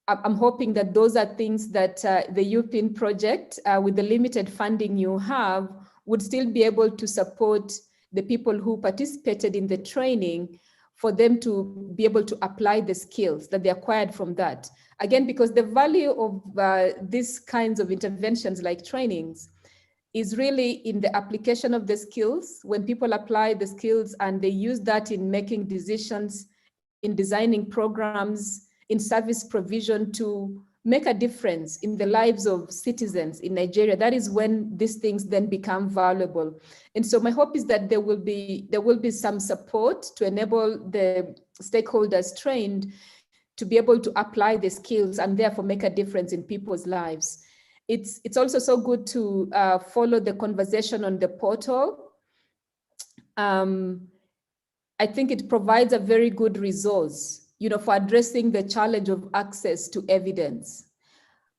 I'm hoping that those are things that the EUEPiN project, with the limited funding you have, would still be able to support the people who participated in the training, for them to be able to apply the skills that they acquired from that. Again, because the value of these kinds of interventions like trainings is really in the application of the skills. When people apply the skills and they use that in making decisions, in designing programs, in service provision to make a difference in the lives of citizens in Nigeria, that is when these things then become valuable. And so my hope is that there will be some support to enable the stakeholders trained to be able to apply the skills and therefore make a difference in people's lives. It's also so good to follow the conversation on the portal. I think it provides a very good resource, for addressing the challenge of access to evidence.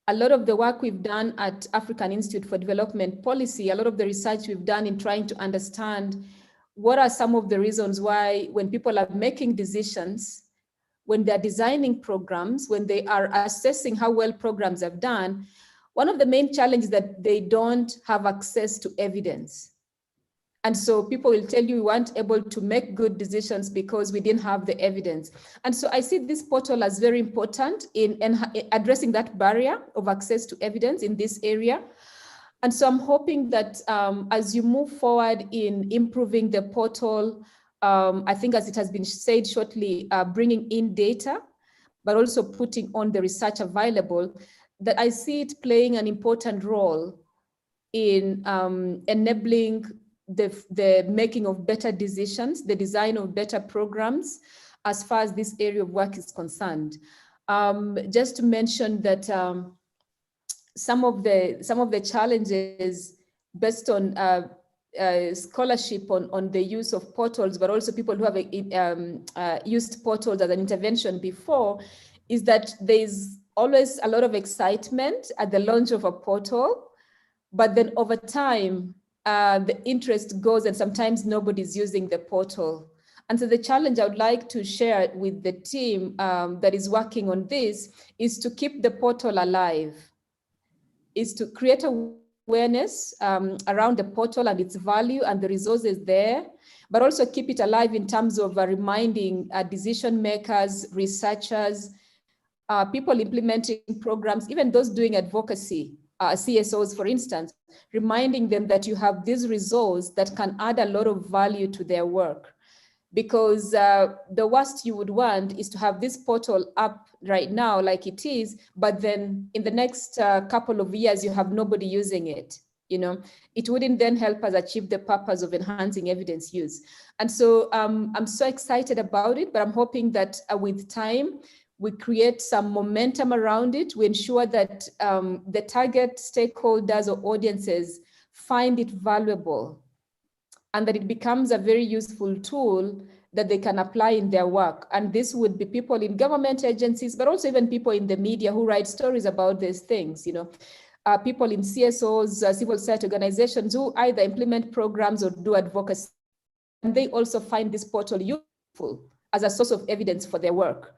A lot of the work we've done at African Institute for Development Policy, a lot of the research we've done in trying to understand what are some of the reasons why when people are making decisions, when they're designing programs, when they are assessing how well programs have done, one of the main challenges is that they don't have access to evidence. And so people will tell you we weren't able to make good decisions because we didn't have the evidence. And so I see this portal as very important in addressing that barrier of access to evidence in this area. And so I'm hoping that as you move forward in improving the portal, I think as it has been said shortly, bringing in data, but also putting on the research available, that I see it playing an important role in enabling the making of better decisions, the design of better programs, as far as this area of work is concerned. Just to mention that some of the challenges based on scholarship on the use of portals, but also people who have used portals as an intervention before, is that there's always a lot of excitement at the launch of a portal, but then over time, the interest goes and sometimes nobody's using the portal. And so the challenge I would like to share with the team that is working on this is to keep the portal alive, is to create awareness around the portal and its value and the resources there, but also keep it alive in terms of reminding decision makers, researchers, people implementing programs, even those doing advocacy, CSOs, for instance, reminding them that you have this resource that can add a lot of value to their work. Because the worst you would want is to have this portal up right now like it is, but then in the next couple of years, you have nobody using it. It wouldn't then help us achieve the purpose of enhancing evidence use. And so I'm so excited about it, but I'm hoping that with time, we create some momentum around it. We ensure that the target stakeholders or audiences find it valuable and that it becomes a very useful tool that they can apply in their work. And this would be people in government agencies, but also even people in the media who write stories about these things, people in CSOs, civil society organizations who either implement programs or do advocacy. And they also find this portal useful as a source of evidence for their work.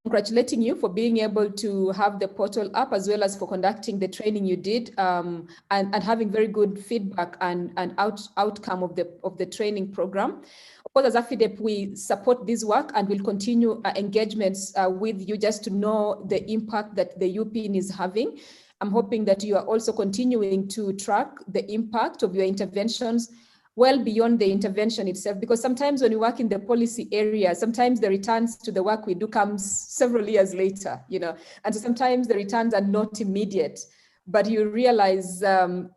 Congratulating you for being able to have the portal up, as well as for conducting the training you did, and having very good feedback and outcome of the training program. Of course, as AFIDEP, we support this work and will continue engagements with you just to know the impact that the EUEPiN is having. I'm hoping that you are also continuing to track the impact of your interventions well beyond the intervention itself, because sometimes when you work in the policy area, sometimes the returns to the work we do comes several years later, and so sometimes the returns are not immediate, but you realize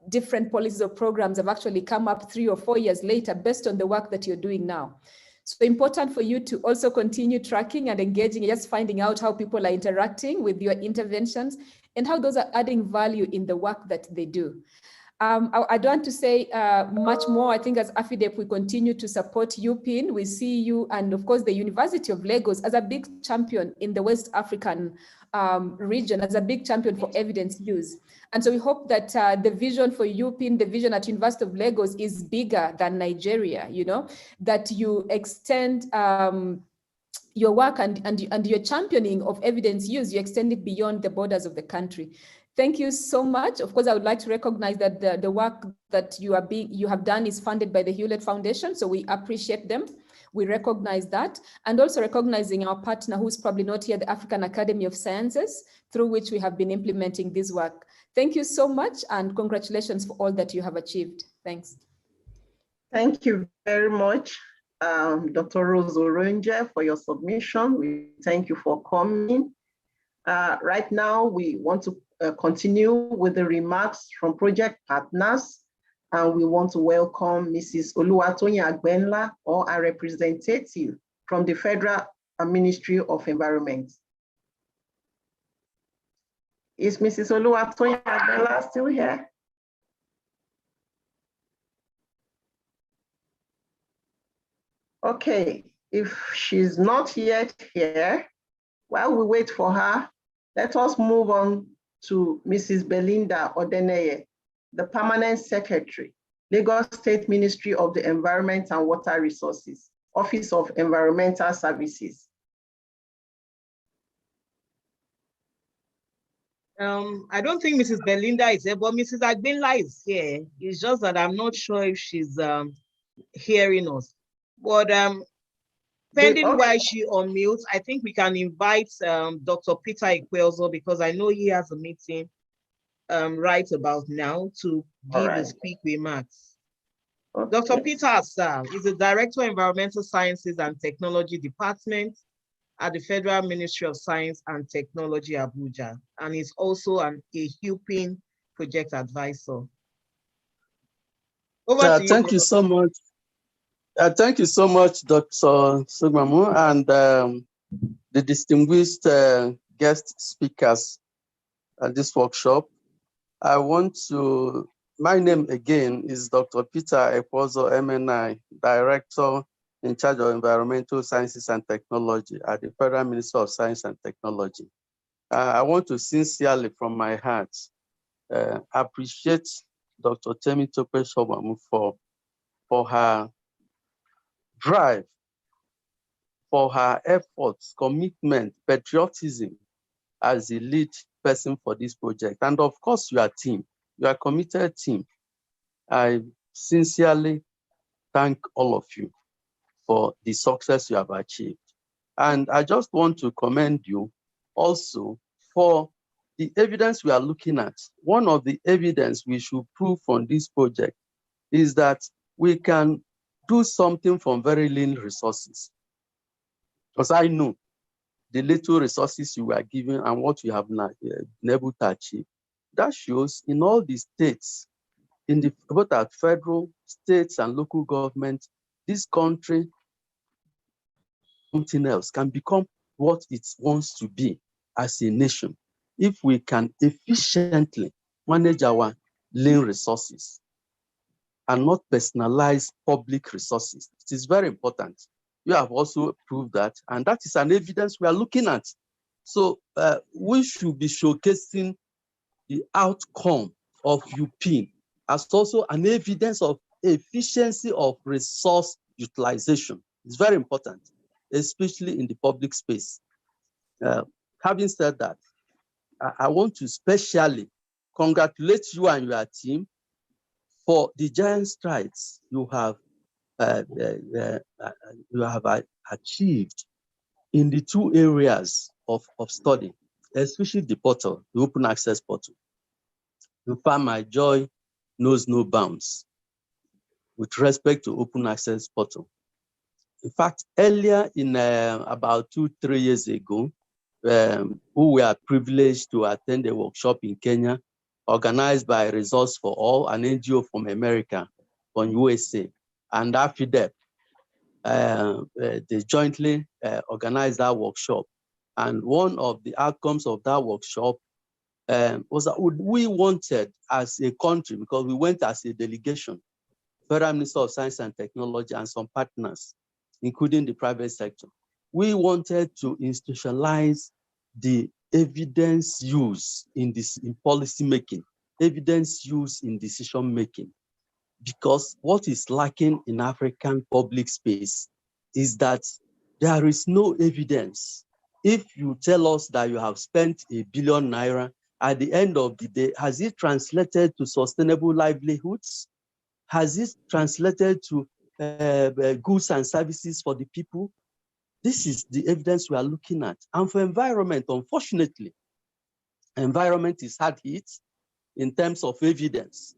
different policies or programs have actually come up 3 or 4 years later based on the work that you're doing now. So important for you to also continue tracking and engaging, just finding out how people are interacting with your interventions and how those are adding value in the work that they do. I don't want to say much more. I think as AFIDEP, we continue to support EUEPiN. We see you and of course the University of Lagos as a big champion in the West African region, as a big champion for evidence use. And so we hope that the vision for EUEPiN, the vision at University of Lagos is bigger than Nigeria, that you extend your work and your championing of evidence use, you extend it beyond the borders of the country. Thank you so much. Of course, I would like to recognize that the work that you have done is funded by the Hewlett Foundation, so we appreciate them. We recognize that, and also recognizing our partner, who's probably not here, the African Academy of Sciences, through which we have been implementing this work. Thank you so much, and congratulations for all that you have achieved. Thanks. Thank you very much, Dr. Rose Oronje, for your submission. We thank you for coming. Right now, we want to continue with the remarks from project partners, and we want to welcome Mrs. Oluwatoyin Agbenla, or a representative from the Federal Ministry of Environment. Is Mrs. Oluwatoyin Agbenla still here? Okay, if she's not yet here, while we wait for her, let us move on to Mrs. Belinda Odeneye, the Permanent Secretary, Lagos State Ministry of the Environment and Water Resources, Office of Environmental Services. I don't think Mrs. Belinda is here, but Mrs. Agbenla is here. It's just that I'm not sure if she's hearing us. But pending while she unmutes, I think we can invite Dr. Peter Ikweozo, because I know he has a meeting right about now to give his quick remarks. Okay. Dr. Peter Assal is the Director of Environmental Sciences and Technology Department at the Federal Ministry of Science and Technology, Abuja, and is also a EUEPiN project advisor. Over to you. Thank you so much. Thank you so much, Dr. Sugmamu, and the distinguished guest speakers at this workshop. My name again is Dr. Peter Ikweozo, MNI, Director in charge of Environmental Sciences and Technology at the Federal Ministry of Science and Technology. I want to sincerely, from my heart, appreciate Dr. Temitope Sugmamu for her drive, for her efforts, commitment, patriotism as the lead person for this project. And of course, you are a team. You are a committed team. I sincerely thank all of you for the success you have achieved. And I just want to commend you also for the evidence we are looking at. One of the evidence we should prove on this project is that we can do something from very lean resources. Because I know the little resources you are given and what you have been able to achieve. That shows in all the states, both at federal, states, and local government, this country, something else, can become what it wants to be as a nation if we can efficiently manage our lean resources. and not personalize public resources. It is very important. You have also proved that, and that is an evidence we are looking at. So we should be showcasing the outcome of EUEPiN as also an evidence of efficiency of resource utilization. It's very important, especially in the public space. Having said that, I want to specially congratulate you and your team for the giant strides you have achieved in the two areas of study, especially the portal, the open access portal. In fact, my joy knows no bounds with respect to open access portal. In fact, earlier in about 2-3 years ago, we were privileged to attend a workshop in Kenya organized by Resource for All, an NGO from America, from USA, and AFIDEP. They jointly organized that workshop. And one of the outcomes of that workshop was that we wanted as a country, because we went as a delegation, Federal Minister of Science and Technology and some partners, including the private sector. We wanted to institutionalize the evidence use in policy making, evidence use in decision making. Because what is lacking in African public space is that there is no evidence. If you tell us that you have spent ₦1 billion, at the end of the day, has it translated to sustainable livelihoods? Has it translated to goods and services for the people? This is the evidence we are looking at. And for environment, unfortunately, environment is hard hit in terms of evidence.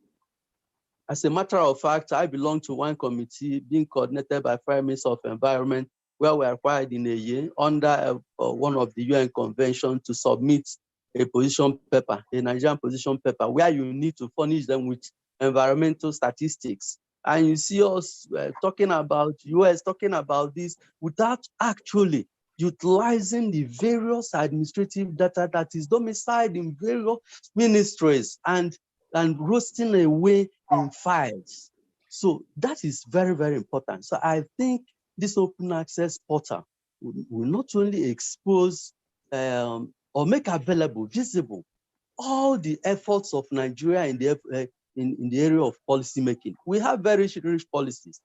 As a matter of fact, I belong to one committee being coordinated by Prime Minister of Environment, where we are required in a year under one of the UN conventions to submit a position paper, a Nigerian position paper, where you need to furnish them with environmental statistics. And you see us talking about US, talking about this without actually utilizing the various administrative data that is domiciled in various ministries and roasting away in files. So that is very, very important. So I think this open access portal will not only expose or make available, visible, all the efforts of Nigeria in the area of policy making. We have very rich policies,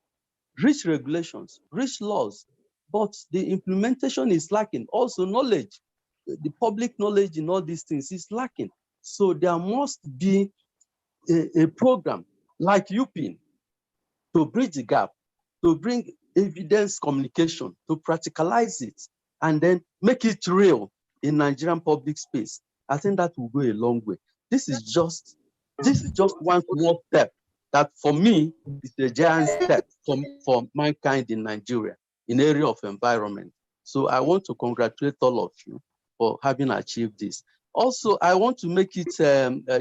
rich regulations, rich laws, but the implementation is lacking. Also knowledge, the public knowledge in all these things is lacking. So there must be a program like EUEPiN to bridge the gap, to bring evidence communication, to practicalize it, and then make it real in Nigerian public space. I think that will go a long way. This is just one small step that for me is a giant step for mankind in Nigeria in the area of environment. So I want to congratulate all of you for having achieved this. Also, I want to make it,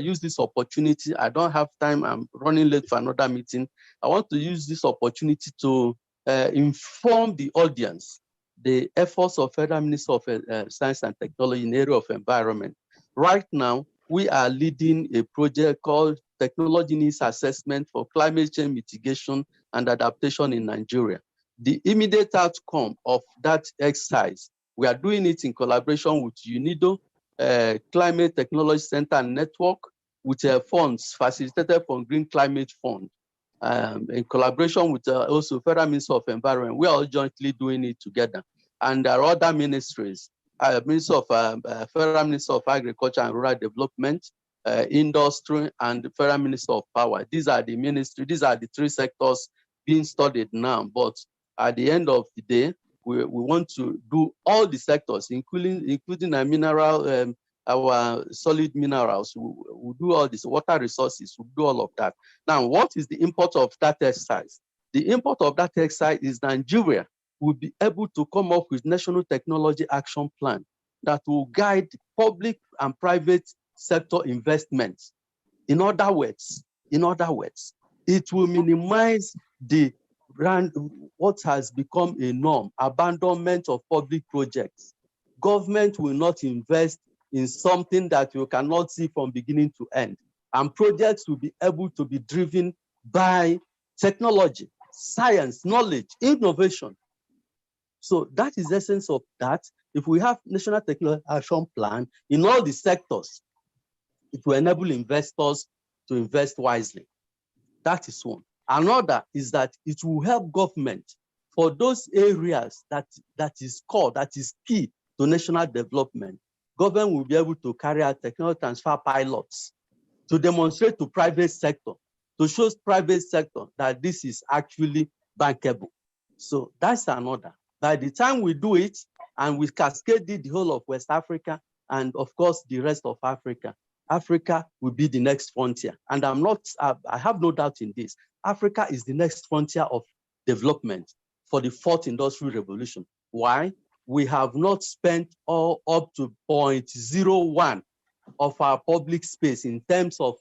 use this opportunity. I don't have time, I'm running late for another meeting. I want to use this opportunity to inform the audience the efforts of Federal Minister of Science and Technology in the area of environment. Right now, we are leading a project called Technology Needs Assessment for Climate Change Mitigation and Adaptation in Nigeria. The immediate outcome of that exercise, we are doing it in collaboration with UNIDO, Climate Technology Center and Network, with funds facilitated from Green Climate Fund, in collaboration with also Federal Minister of Environment. We are all jointly doing it together. And there are other ministries, Federal Minister of Agriculture and Rural Development, Industry, and the Federal Minister of Power. These are the ministries, these are the three sectors being studied now. But at the end of the day, we want to do all the sectors, including our mineral, our solid minerals. We'll do all this, water resources, we'll do all of that. Now, what is the import of that exercise? The import of that exercise is Nigeria will be able to come up with National Technology Action Plan that will guide public and private sector investments. In other words, it will minimize the what has become a norm, abandonment of public projects. Government will not invest in something that you cannot see from beginning to end. And projects will be able to be driven by technology, science, knowledge, innovation. So that is the essence of that. If we have National Technology Action Plan in all the sectors, it will enable investors to invest wisely. That is one. Another is that it will help government for those areas that is core, that is key to national development. Government will be able to carry out technology transfer pilots to demonstrate to private sector, to show private sector that this is actually bankable. So that's another. By the time we do it, and we cascade the whole of West Africa, and of course the rest of Africa, Africa will be the next frontier. And I have no doubt in this. Africa is the next frontier of development for the fourth industrial revolution. Why? We have not spent all up to 0.01 of our public space in terms of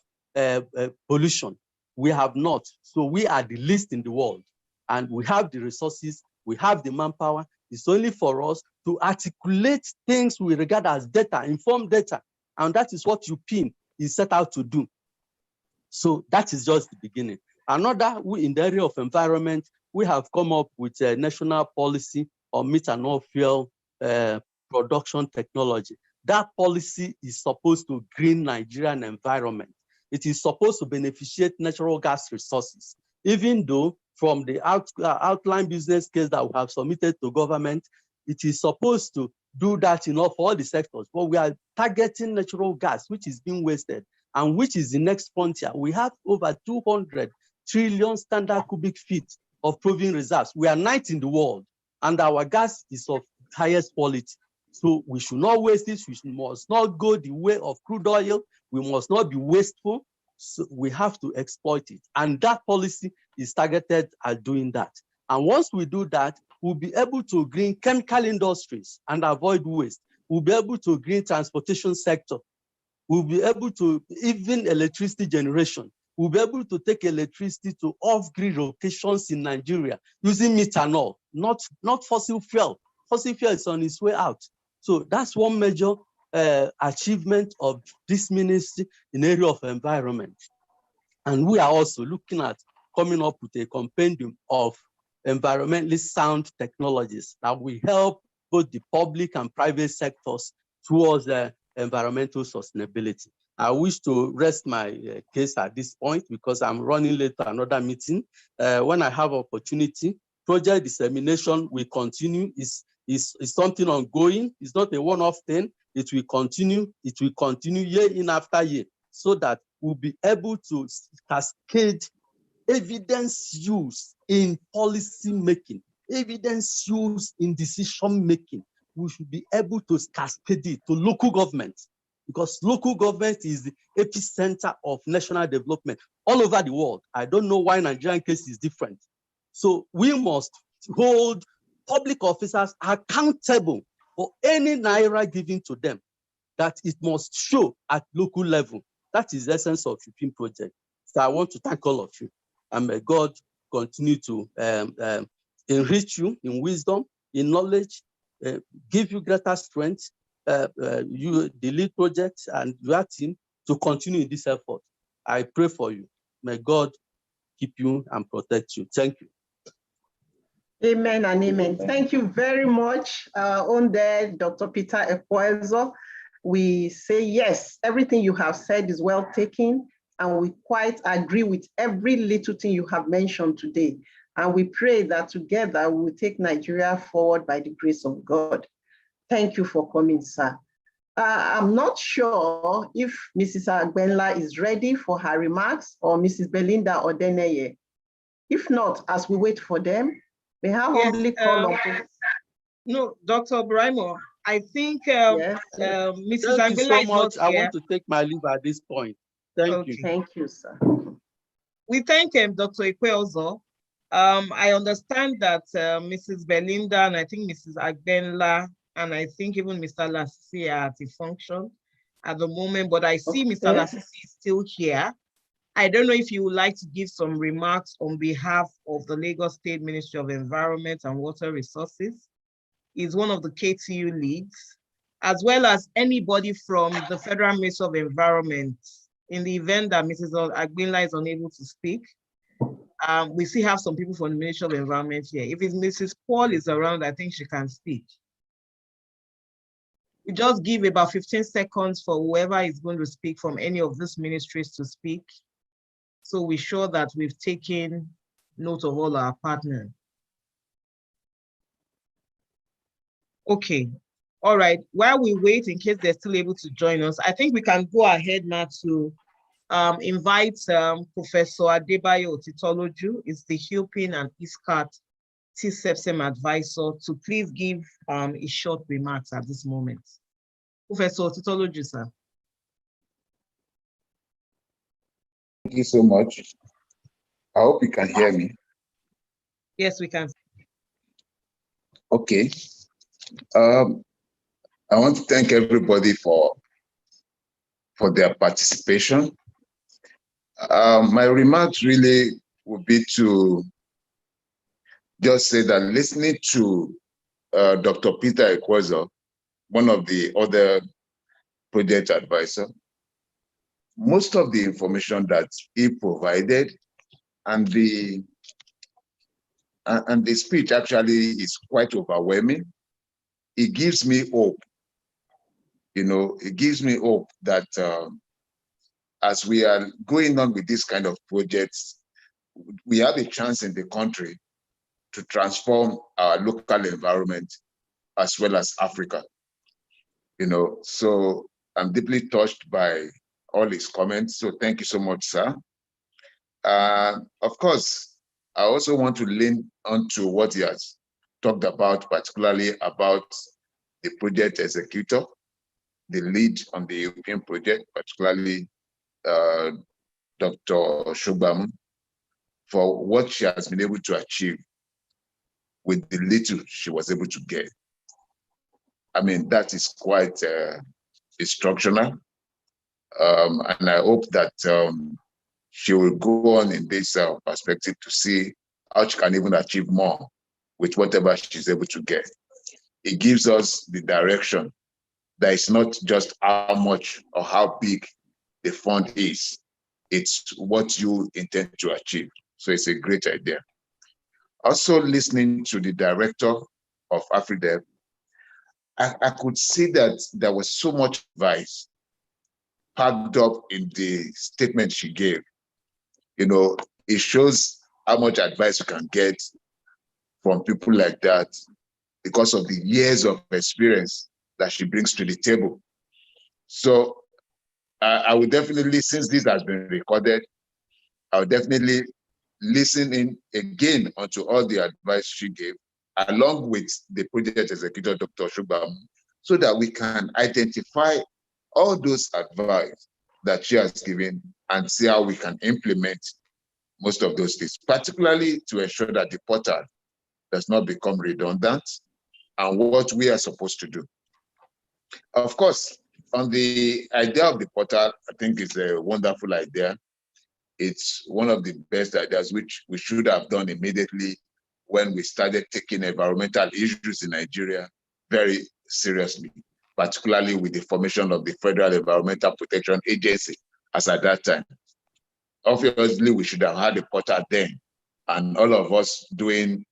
pollution. We have not. So we are the least in the world. And we have the resources, we have the manpower. It's only for us to articulate things we regard as data, informed data. And that is what EUEPiN is set out to do. So that is just the beginning. Another, in the area of environment, we have come up with a national policy on methanol fuel production technology. That policy is supposed to green Nigerian environment. It is supposed to beneficiate natural gas resources, even though from the outline business case that we have submitted to government, it is supposed to do that for all the sectors. But we are targeting natural gas, which is being wasted, and which is the next frontier. We have over 200 trillion standard cubic feet of proven reserves. We are 9th in the world, and our gas is of highest quality. So we should not waste it. We must not go the way of crude oil. We must not be wasteful. So we have to exploit it. And that policy is targeted at doing that. And once we do that, we'll be able to green chemical industries and avoid waste. We'll be able to green transportation sector. We'll be able to even electricity generation. We'll be able to take electricity to off-grid locations in Nigeria using methanol, not fossil fuel. Fossil fuel is on its way out. So that's one major achievement of this ministry in the area of environment. And we are also looking at coming up with a compendium of environmentally sound technologies that will help both the public and private sectors towards environmental sustainability. I wish to rest my case at this point because I'm running late to another meeting. When I have opportunity, project dissemination will continue. Is something ongoing. It's not a one-off thing. It will continue. It will continue year in after year, so that we'll be able to cascade evidence use in policy making, evidence use in decision making. We should be able to cascade it to local government, because local government is the epicenter of national development all over the world. I don't know why Nigerian case is different. So we must hold public officers accountable for any naira given to them, that it must show at local level. That is the essence of the EUEPiN project. So I want to thank all of you, and may God continue to enrich you in wisdom, in knowledge, give you greater strength, you, the lead project and your team, to continue in this effort. I pray for you. May God keep you and protect you. Thank you. Amen and amen. Thank you very much, on there, Dr. Peter Ekwezo. We say yes, everything you have said is well taken, and we quite agree with every little thing you have mentioned today. And we pray that together we will take Nigeria forward by the grace of God. Thank you for coming, sir. I'm not sure if Mrs. Agbenla is ready for her remarks, or Mrs. Belinda Odeneye. If not, as we wait for them, we have humbly call on. No, Dr. Braimo, I think Mrs. Thank you so much. I want to take my leave at this point. Thank you. Thank you, sir. We thank Dr. Ekwezo. I understand that Mrs. Belinda and I think Mrs. Agbenla and I think even Mr. Lasisi are at a function at the moment, but I see Mr. Lasisi is still here. I don't know if you would like to give some remarks on behalf of the Lagos State Ministry of Environment and Water Resources. He's one of the KTU leads, as well as anybody from the Federal Ministry of Environment in the event that Mrs. Agbenla is unable to speak. we still have some people from the Ministry of Environment here. If it's Mrs. Paul is around, I think she can speak. We just give about 15 seconds for whoever is going to speak from any of these ministries to speak. So we're sure that we've taken note of all our partners. Okay, all right. While we wait, in case they're still able to join us, I think we can go ahead now to invite Professor Adebayo Otitoloju, is the EUEPiN and EESKT-TCEBCEM advisor, to please give his short remarks at this moment. Professor Otitoloju, sir. Thank you so much. I hope you can hear me. Yes, we can. Okay. I want to thank everybody for their participation. My remarks really would be to just say that listening to Dr. Peter Ekwezo, one of the other project advisors, most of the information that he provided and the speech actually is quite overwhelming. It gives me hope. You know, it gives me hope that as we are going on with this kind of projects, we have a chance in the country to transform our local environment as well as Africa. You know, so I'm deeply touched by all his comments. So thank you so much, sir. Of course, I also want to lean onto what he has talked about, particularly about the project executor, the lead on the EUEPiN project, particularly Dr. Shubham, for what she has been able to achieve with the little she was able to get. I mean, that is quite instructional. And I hope that she will go on in this perspective to see how she can even achieve more with whatever she's able to get. It gives us the direction that it's not just how much or how big the fund is, it's what you intend to achieve. So it's a great idea. Also, listening to the director of AFIDEP, I could see that there was so much advice packed up in the statement she gave. You know, it shows how much advice you can get from people like that because of the years of experience that she brings to the table. So I would definitely, since this has been recorded, I would definitely listen in again onto all the advice she gave, along with the project executive, Dr. Shubham, so that we can identify all those advice that she has given and see how we can implement most of those things, particularly to ensure that the portal does not become redundant and what we are supposed to do. Of course, on the idea of the portal, I think it's a wonderful idea. It's one of the best ideas which we should have done immediately when we started taking environmental issues in Nigeria very seriously, particularly with the formation of the Federal Environmental Protection Agency as at that time. Obviously, we should have had a portal then, and all of us doing,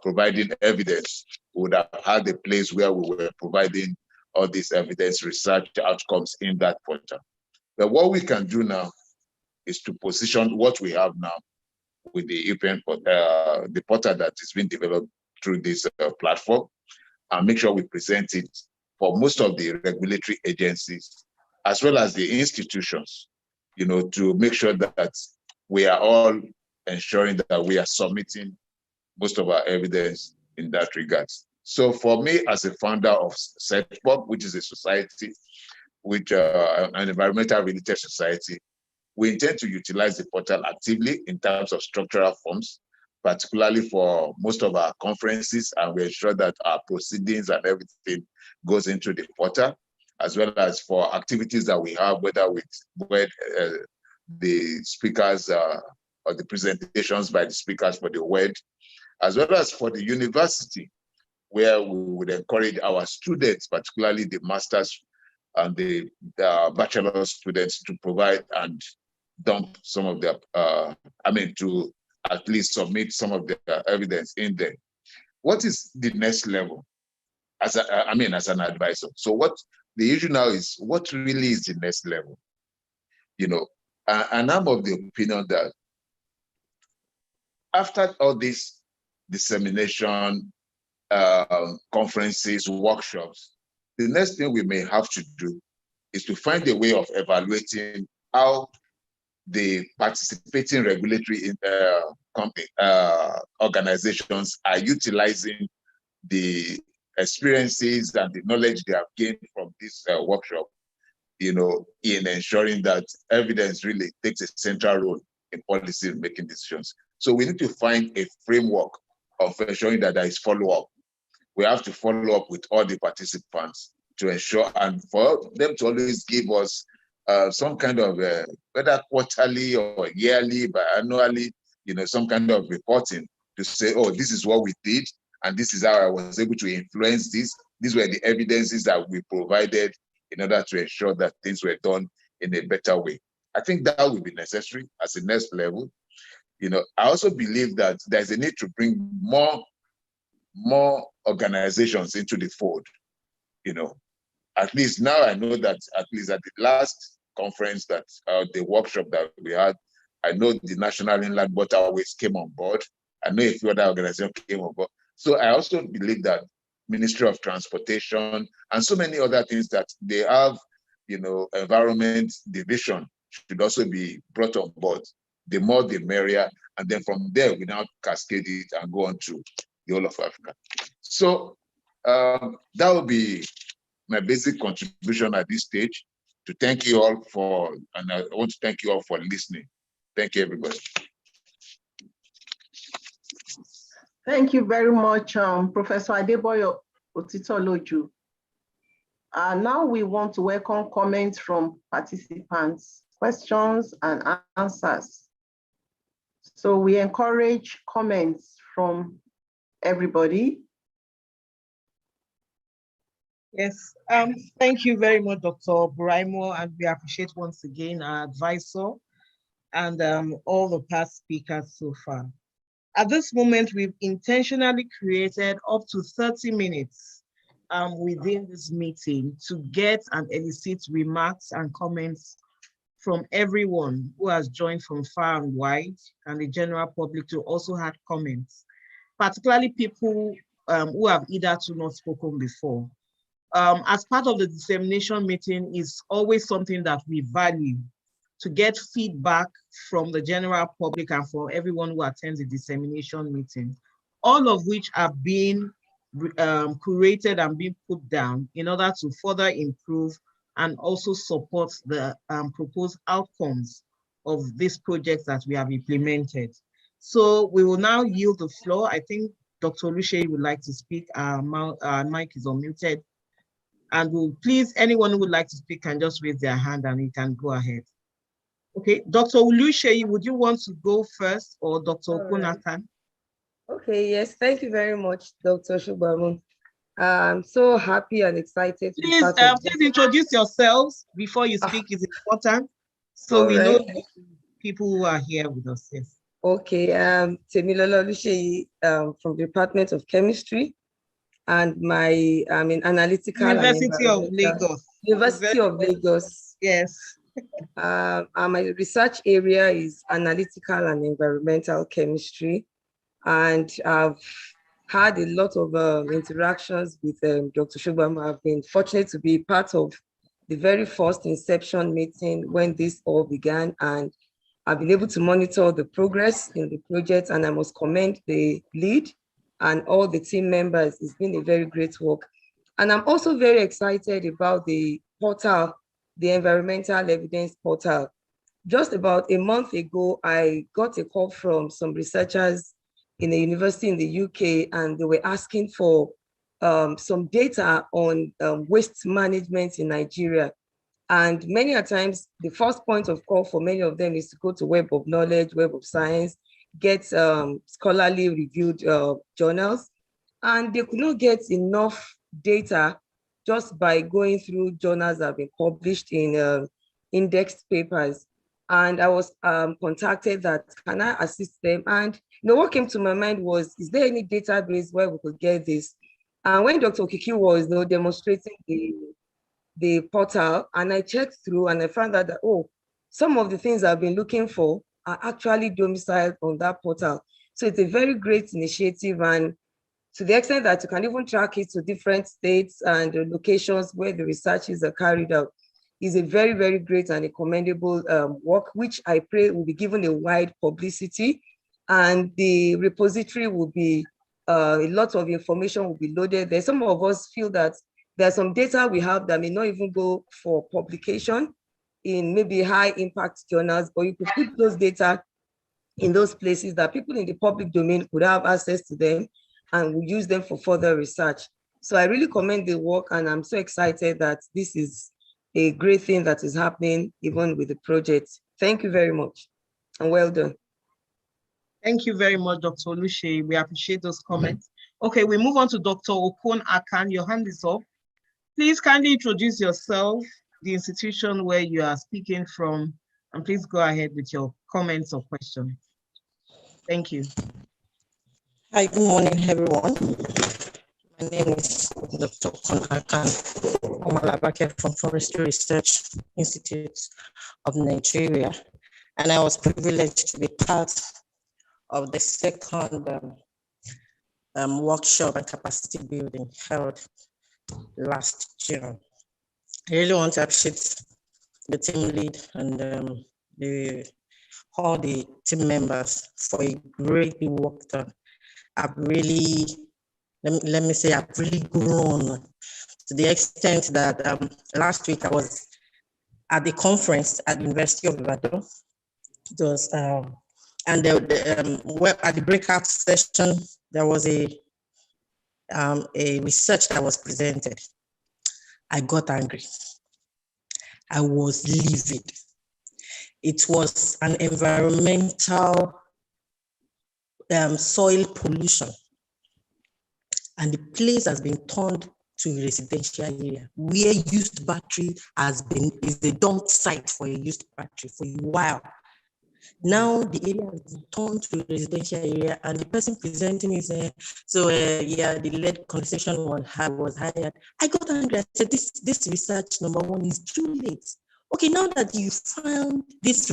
providing evidence would have had a place where we were providing all these evidence research outcomes in that portal. But what we can do now is to position what we have now with the EPiN, the portal that is being developed through this platform, and make sure we present it for most of the regulatory agencies, as well as the institutions, you know, to make sure that we are all ensuring that we are submitting most of our evidence in that regard. So for me, as a founder of SETPOP, which is a society, which an environmental related society, we intend to utilize the portal actively in terms of structural forms, particularly for most of our conferences, and we ensure that our proceedings and everything goes into the portal, as well as for activities that we have, whether with the speakers or the presentations by the speakers for the WED, as well as for the university, where we would encourage our students, particularly the masters and the bachelor students, to provide and dump some of their, to at least submit some of the evidence in there. What is the next level? As an advisor. So what the issue now is, what really is the next level? And I'm of the opinion that after all this dissemination, conferences, workshops, the next thing we may have to do is to find a way of evaluating how the participating regulatory organizations are utilizing the experiences and the knowledge they have gained from this workshop, in ensuring that evidence really takes a central role in policy making decisions. So we need to find a framework of ensuring that there is follow-up. We have to follow up with all the participants to ensure, and for them to always give us some kind of, whether quarterly or yearly, biannually, some kind of reporting to say, oh, this is what we did, and this is how I was able to influence this. These were the evidences that we provided in order to ensure that things were done in a better way. I think that will be necessary as a next level. I also believe that there's a need to bring more organizations into the fold. At least now I know that at least at the last conference that the workshop that we had, I know the National Inland Waterways came on board. I know a few other organizations came on board. So I also believe that Ministry of Transportation and so many other things that they have, environment division should also be brought on board. The more the merrier, and then from there we now cascade it and go on to the whole of Africa. So that will be my basic contribution at this stage. To thank you all for, and I want to thank you all for listening. Thank you, everybody. Thank you very much, Professor Adeboyo Otitoloju. Now we want to welcome comments from participants, questions and answers. So we encourage comments from everybody. Yes, thank you very much, Dr. Buraimo, and we appreciate once again our advisor and all the past speakers so far. At this moment, we've intentionally created up to 30 minutes within this meeting to get and elicit remarks and comments from everyone who has joined from far and wide, and the general public to also have comments, particularly people who have hitherto not spoken before. As part of the dissemination meeting is always something that we value, to get feedback from the general public and for everyone who attends the dissemination meeting, all of which are being curated and being put down in order to further improve and also support the proposed outcomes of these projects that we have implemented. So we will now yield the floor. I think Dr. Oluseyi would like to speak. Our mic is unmuted. And we'll please, anyone who would like to speak can just raise their hand and you can go ahead. Okay, Dr. Oluseyi, would you want to go first, or Dr. Okunatan? Okay, yes, thank you very much, Dr. Shubhamu. I'm so happy and excited to please, please introduce yourselves before you speak. Is important, so we know people who are here with us. Yes. Okay, Temilola Oluseyi from the Department of Chemistry, and I'm in analytical University of Lagos. University of Lagos. Yes. My research area is analytical and environmental chemistry, and I've had a lot of interactions with Dr. Shubhamu. I've been fortunate to be part of the very first inception meeting when this all began, and I've been able to monitor the progress in the project, and I must commend the lead and all the team members. It's been a very great work. And I'm also very excited about the portal, the environmental evidence portal. Just about a month ago, I got a call from some researchers in a university in the UK, and they were asking for some data on waste management in Nigeria. And many a times, the first point of call for many of them is to go to Web of Knowledge, Web of Science, get scholarly reviewed journals, and they could not get enough data just by going through journals that have been published in indexed papers. And I was contacted that can I assist them? And what came to my mind was, is there any database where we could get this? And when Dr. Okiki was demonstrating the portal, and I checked through and I found out that, oh, some of the things I've been looking for are actually domiciled on that portal. So it's a very great initiative, and to the extent that you can even track it to different states and locations where the researches are carried out, is a very, very great and a commendable work, which I pray will be given a wide publicity, and the repository will be, a lot of information will be loaded there. Some of us feel that there's some data we have that may not even go for publication in maybe high impact journals, but you could put those data in those places that people in the public domain could have access to them and will use them for further research. So I really commend the work, and I'm so excited that this is a great thing that is happening even with the project. Thank you very much and well done. Thank you very much, Dr. Oluche. We appreciate those comments. Okay, we move on to Dr. Okon Akan. Your hand is up. Please kindly introduce yourself, the institution where you are speaking from, and please go ahead with your comments or questions. Thank you. Hi, good morning, everyone. My name is Dr. Okon Akan from Forestry Research Institute of Nigeria, and I was privileged to be part of the second workshop and capacity building held last June. I really want to appreciate the team lead and all the team members for a great work done. I've really, let me say, I've really grown to the extent that last week I was at the conference at the University of Ibadan. It was, and at the breakout session, there was a research that was presented. I got angry. I was livid. It was an environmental soil pollution, and the place has been turned to a residential area where used battery is the dump site for a used battery for a while. Now the area has been turned to a residential area, and the person presenting is yeah, the lead concentration was higher. I got angry. I said, this research, number one, is too late. Okay, now that you found this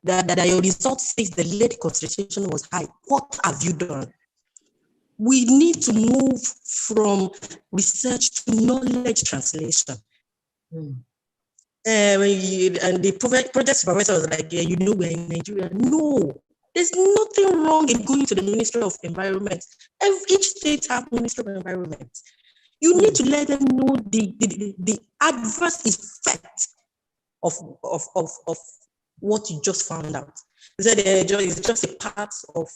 that your result says the lead concentration was high, what have you done? We need to move from research to knowledge translation. And the project supervisor was like, yeah, we're in Nigeria. No, there's nothing wrong in going to the Ministry of Environment. Each state has Ministry of Environment. You need to let them know the adverse effect of what you just found out. Is that it's just a part of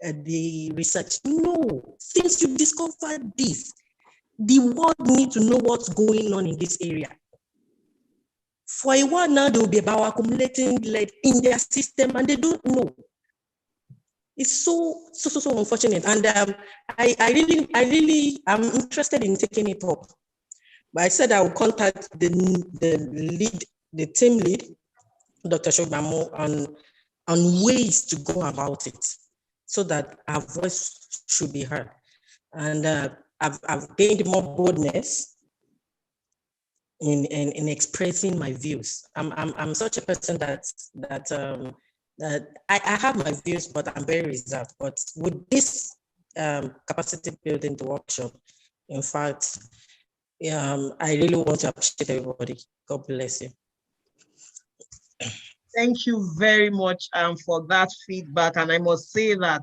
the research? No, since you discovered this, the world needs to know what's going on in this area. For a while now, they will be about accumulating lead in their system, and they don't know. It's so unfortunate, and I really am interested in taking it up. But I said I will contact the team lead, Dr. Shogbamo, on ways to go about it, so that our voice should be heard. And I've gained more boldness in expressing my views. I'm such a person that I have my views, but I'm very reserved. But with this capacity building workshop, in fact, I really want to appreciate everybody. God bless you. Thank you very much for that feedback. And I must say that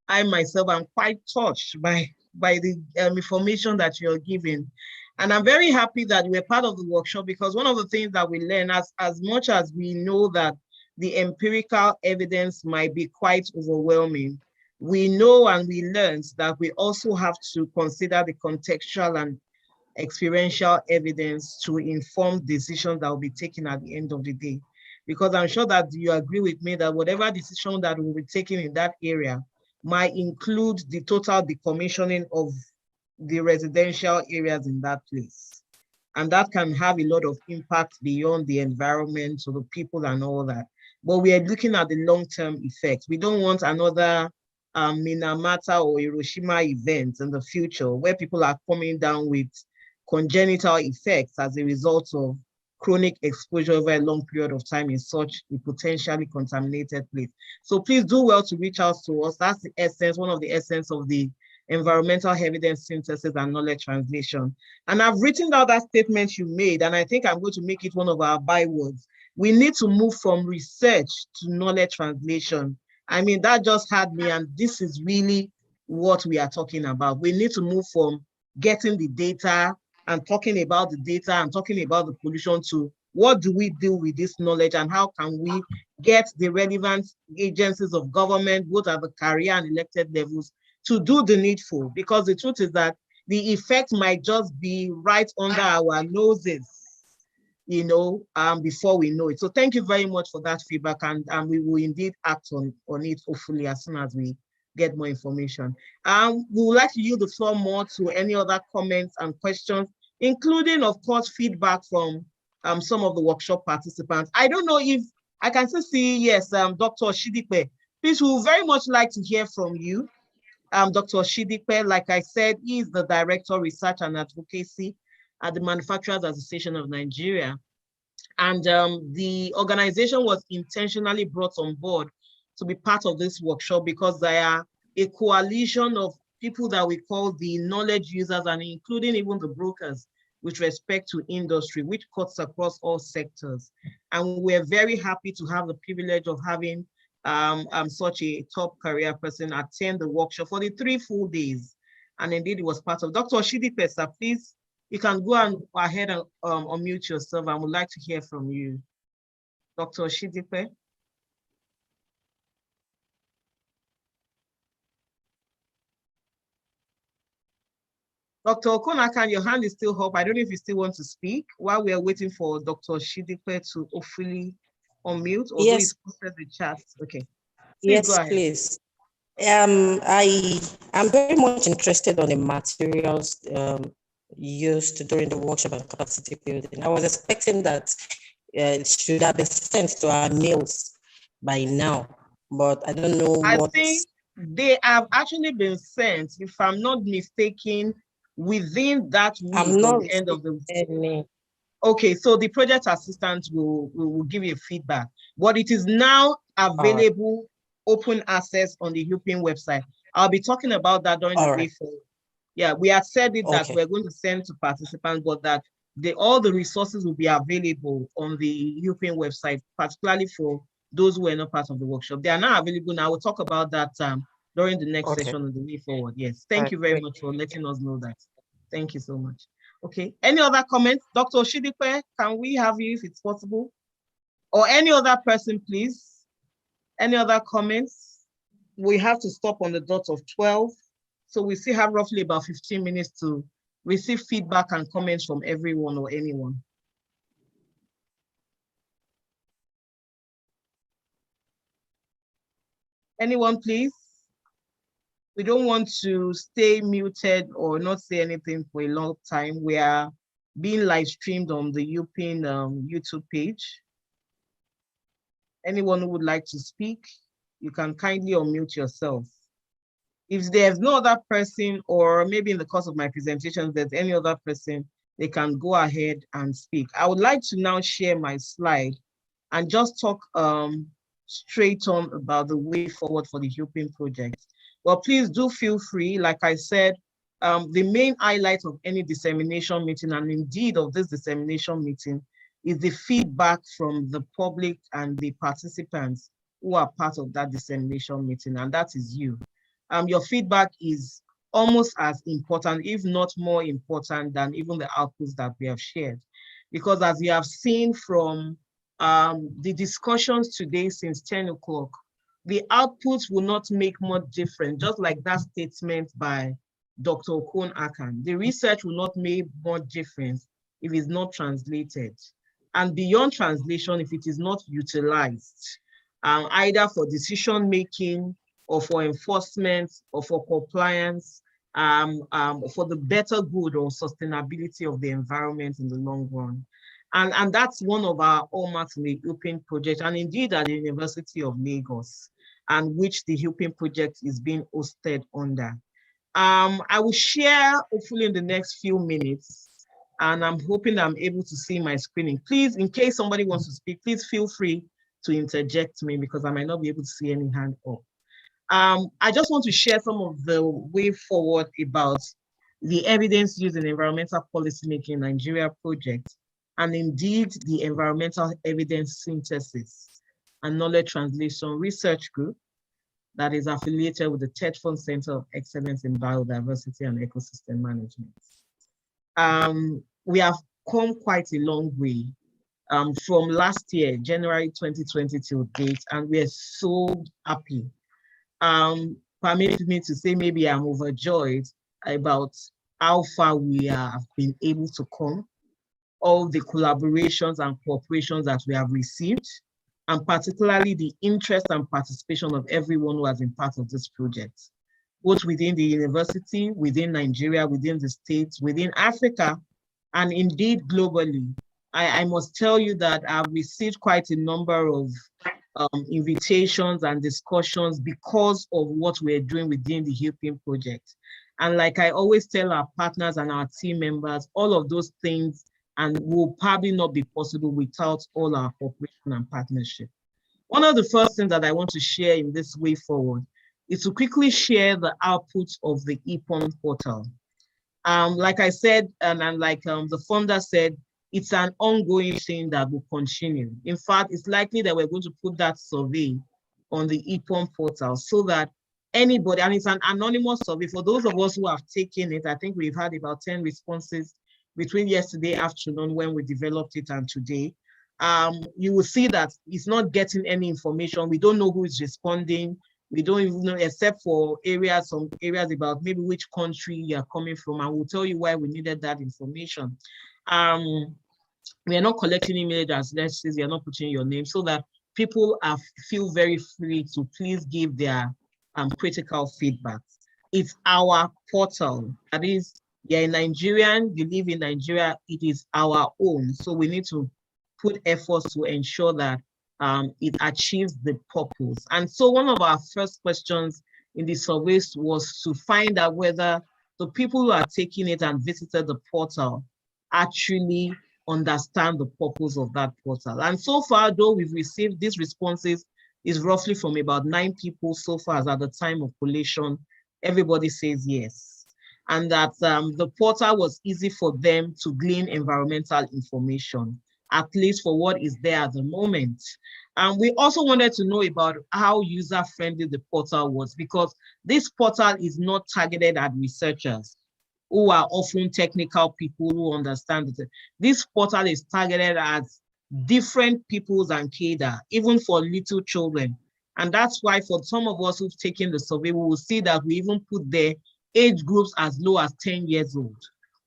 I myself am quite touched by the information that you're giving. And I'm very happy that we're part of the workshop, because one of the things that we learn, as much as we know that the empirical evidence might be quite overwhelming, we know and we learned that we also have to consider the contextual and experiential evidence to inform decisions that will be taken at the end of the day. Because I'm sure that you agree with me that whatever decision that will be taken in that area might include the total decommissioning of the residential areas in that place. and that can have a lot of impact beyond the environment or the people and all that. But we are looking at the long-term effects. We don't want another Minamata or Hiroshima event in the future where people are coming down with congenital effects as a result of chronic exposure over a long period of time in such a potentially contaminated place. So please do well to reach out to us. That's the essence, one of the essence of the environmental evidence synthesis and knowledge translation. And I've written down that statement you made, and I think I'm going to make it one of our bywords. We need to move from research to knowledge translation. I mean, that just had me, and this is really what we are talking about. We need to move from getting the data and talking about the data and talking about the pollution to what do we do with this knowledge and how can we get the relevant agencies of government, both at the career and elected levels, to do the needful. Because the truth is that the effect might just be right under our noses, you know, before we know it. So thank you very much for that feedback, and we will indeed act on it hopefully as soon as we get more information. We would like to yield the floor more to any other comments and questions, including, of course, feedback from some of the workshop participants. I don't know if I can still see, yes, Dr. Shidipe. Please, we would very much like to hear from you. Dr. Shidipe, like I said, he is the Director of Research and Advocacy at the Manufacturers Association of Nigeria. And the organization was intentionally brought on board to be part of this workshop because they are a coalition of people that we call the knowledge users, and including even the brokers with respect to industry, which cuts across all sectors. And we're very happy to have the privilege of having such a top career person attend the workshop for the 3 full days. And indeed, it was part of Dr. Shidipe, sir, please, you can go ahead and unmute yourself. I would like to hear from you. Dr. Shidipe. Dr. Okonakan, your hand is still up. I don't know if you still want to speak while we are waiting for Dr. Shidipe to hopefully unmute, or yes, posted the chat. Okay. Please, yes, please. I am very much interested on the materials used during the workshop and capacity building. I was expecting that it should have been sent to our mails by now, but I don't know I think they have actually been sent, if I'm not mistaken, within that week or the end of the week. Okay, so the project assistant will give you feedback, but it is now available, open access on the EUEPiN website. I'll be talking about that during the day forward. Yeah, we had said it that we're going to send to participants, but that all the resources will be available on the EUEPiN website, particularly for those who are not part of the workshop. They are now available now. We'll talk about that during the next session on the way forward. Yes, thank you very much for letting us know that. Thank you so much. Okay, any other comments? Dr. Shidipe, can we have you if it's possible? Or any other person, please? Any other comments? We have to stop on the dot of 12. So we still have roughly about 15 minutes to receive feedback and comments from everyone or anyone. Anyone, please? We don't want to stay muted or not say anything for a long time. We are being live streamed on the EUEPiN YouTube page. Anyone who would like to speak, you can kindly unmute yourself. If there's no other person, or maybe in the course of my presentation, there's any other person, they can go ahead and speak. I would like to now share my slide and just talk straight on about the way forward for the EUEPiN project. Well, please do feel free. Like I said, the main highlight of any dissemination meeting, and indeed of this dissemination meeting, is the feedback from the public and the participants who are part of that dissemination meeting, and that is you. Your feedback is almost as important, if not more important, than even the outputs that we have shared. Because as you have seen from the discussions today since 10 o'clock, the outputs will not make much difference, just like that statement by Dr. Okonakan. The research will not make much difference if it's not translated. And beyond translation, if it is not utilized, either for decision-making or for enforcement or for compliance, for the better good or sustainability of the environment in the long run. And that's one of our hallmarks in the EUEPiN project, and indeed at the University of Lagos, and which the EUEPiN project is being hosted under. I will share, hopefully in the next few minutes, and I'm hoping I'm able to see my screening. Please, in case somebody wants to speak, please feel free to interject me because I might not be able to see any hand up. I just want to share some of the way forward about the evidence used in environmental policymaking in Nigeria project, and indeed the environmental evidence synthesis and knowledge translation research group that is affiliated with the TED-Fund Center of Excellence in Biodiversity and Ecosystem Management. We have come quite a long way from last year, January 2020 till date, and we are so happy. Permit me to say maybe I'm overjoyed about how far we have been able to come, all the collaborations and cooperations that we have received, and particularly the interest and participation of everyone who has been part of this project, both within the university, within Nigeria, within the states, within Africa, and indeed globally. I must tell you that I've received quite a number of invitations and discussions because of what we're doing within the EUEPiN project. And like I always tell our partners and our team members, all of those things and will probably not be possible without all our cooperation and partnership. One of the first things that I want to share in this way forward is to quickly share the outputs of the EPiN Portal. Like I said, and like the funder said, it's an ongoing thing that will continue. In fact, it's likely that we're going to put that survey on the EPiN Portal so that anybody, and it's an anonymous survey, for those of us who have taken it, I think we've had about 10 responses between yesterday afternoon when we developed it and today. You will see that it's not getting any information. We don't know who is responding. We don't even know, except for areas, some areas about maybe which country you're coming from, and we'll tell you why we needed that information. We are not collecting email addresses, you're not putting your name, so that people feel very free to please give their critical feedback. It's our portal. That is, you're a Nigerian, you live in Nigeria, it is our own. So we need to put efforts to ensure that it achieves the purpose. And so one of our first questions in the surveys was to find out whether the people who are taking it and visited the portal actually understand the purpose of that portal. And so far, though we've received these responses, is roughly from about 9 people so far as at the time of collation, everybody says yes. And that the portal was easy for them to glean environmental information, at least for what is there at the moment. And we also wanted to know about how user-friendly the portal was, because this portal is not targeted at researchers who are often technical people who understand it. This portal is targeted at different peoples and cadre, even for little children. And that's why for some of us who've taken the survey, we will see that we even put their age groups as low as 10 years old.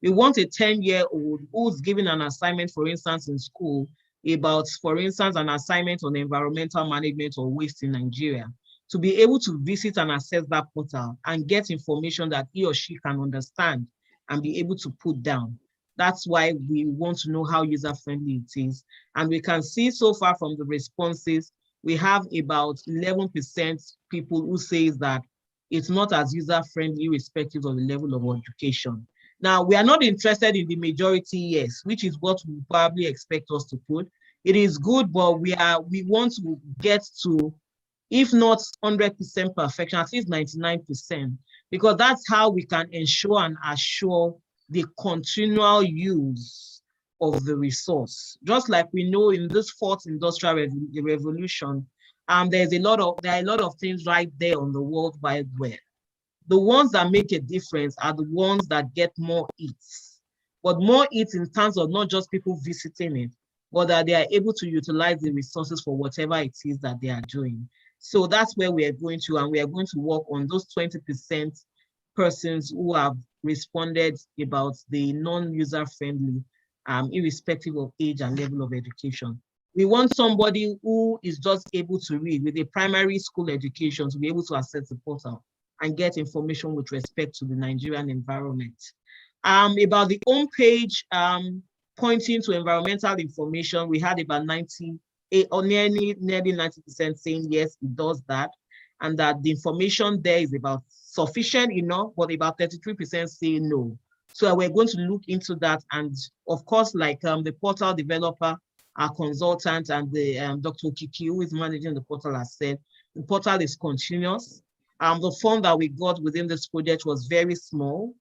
We want a 10-year-old who's given an assignment, for instance, in school about, for instance, an assignment on environmental management or waste in Nigeria, to be able to visit and access that portal and get information that he or she can understand and be able to put down. That's why we want to know how user-friendly it is. And we can see so far from the responses, we have about 11% people who say that it's not as user-friendly irrespective of the level of education. Now, we are not interested in the majority yes, which is what we probably expect us to put. It is good, but we want to get to, if not 100% perfection, at least 99%, because that's how we can ensure and assure the continual use of the resource. Just like we know in this fourth industrial revolution, there are a lot of things right there on the World Wide Web. The ones that make a difference are the ones that get more hits, but more hits in terms of not just people visiting it, but that they are able to utilize the resources for whatever it is that they are doing. So that's where we are going to, and we are going to work on those 20% persons who have responded about the non-user friendly, irrespective of age and level of education. We want somebody who is just able to read with a primary school education to be able to access the portal. and get information with respect to the Nigerian environment. About the home page, pointing to environmental information, we had about 98 or nearly 90% saying yes, it does that, and that the information there is about sufficient enough, but about 33% say no. So we're going to look into that, and of course, like the portal developer, our consultant, and the Dr. Okiki, who is managing the portal, has said, the portal is continuous. The fund that we got within this project was very small,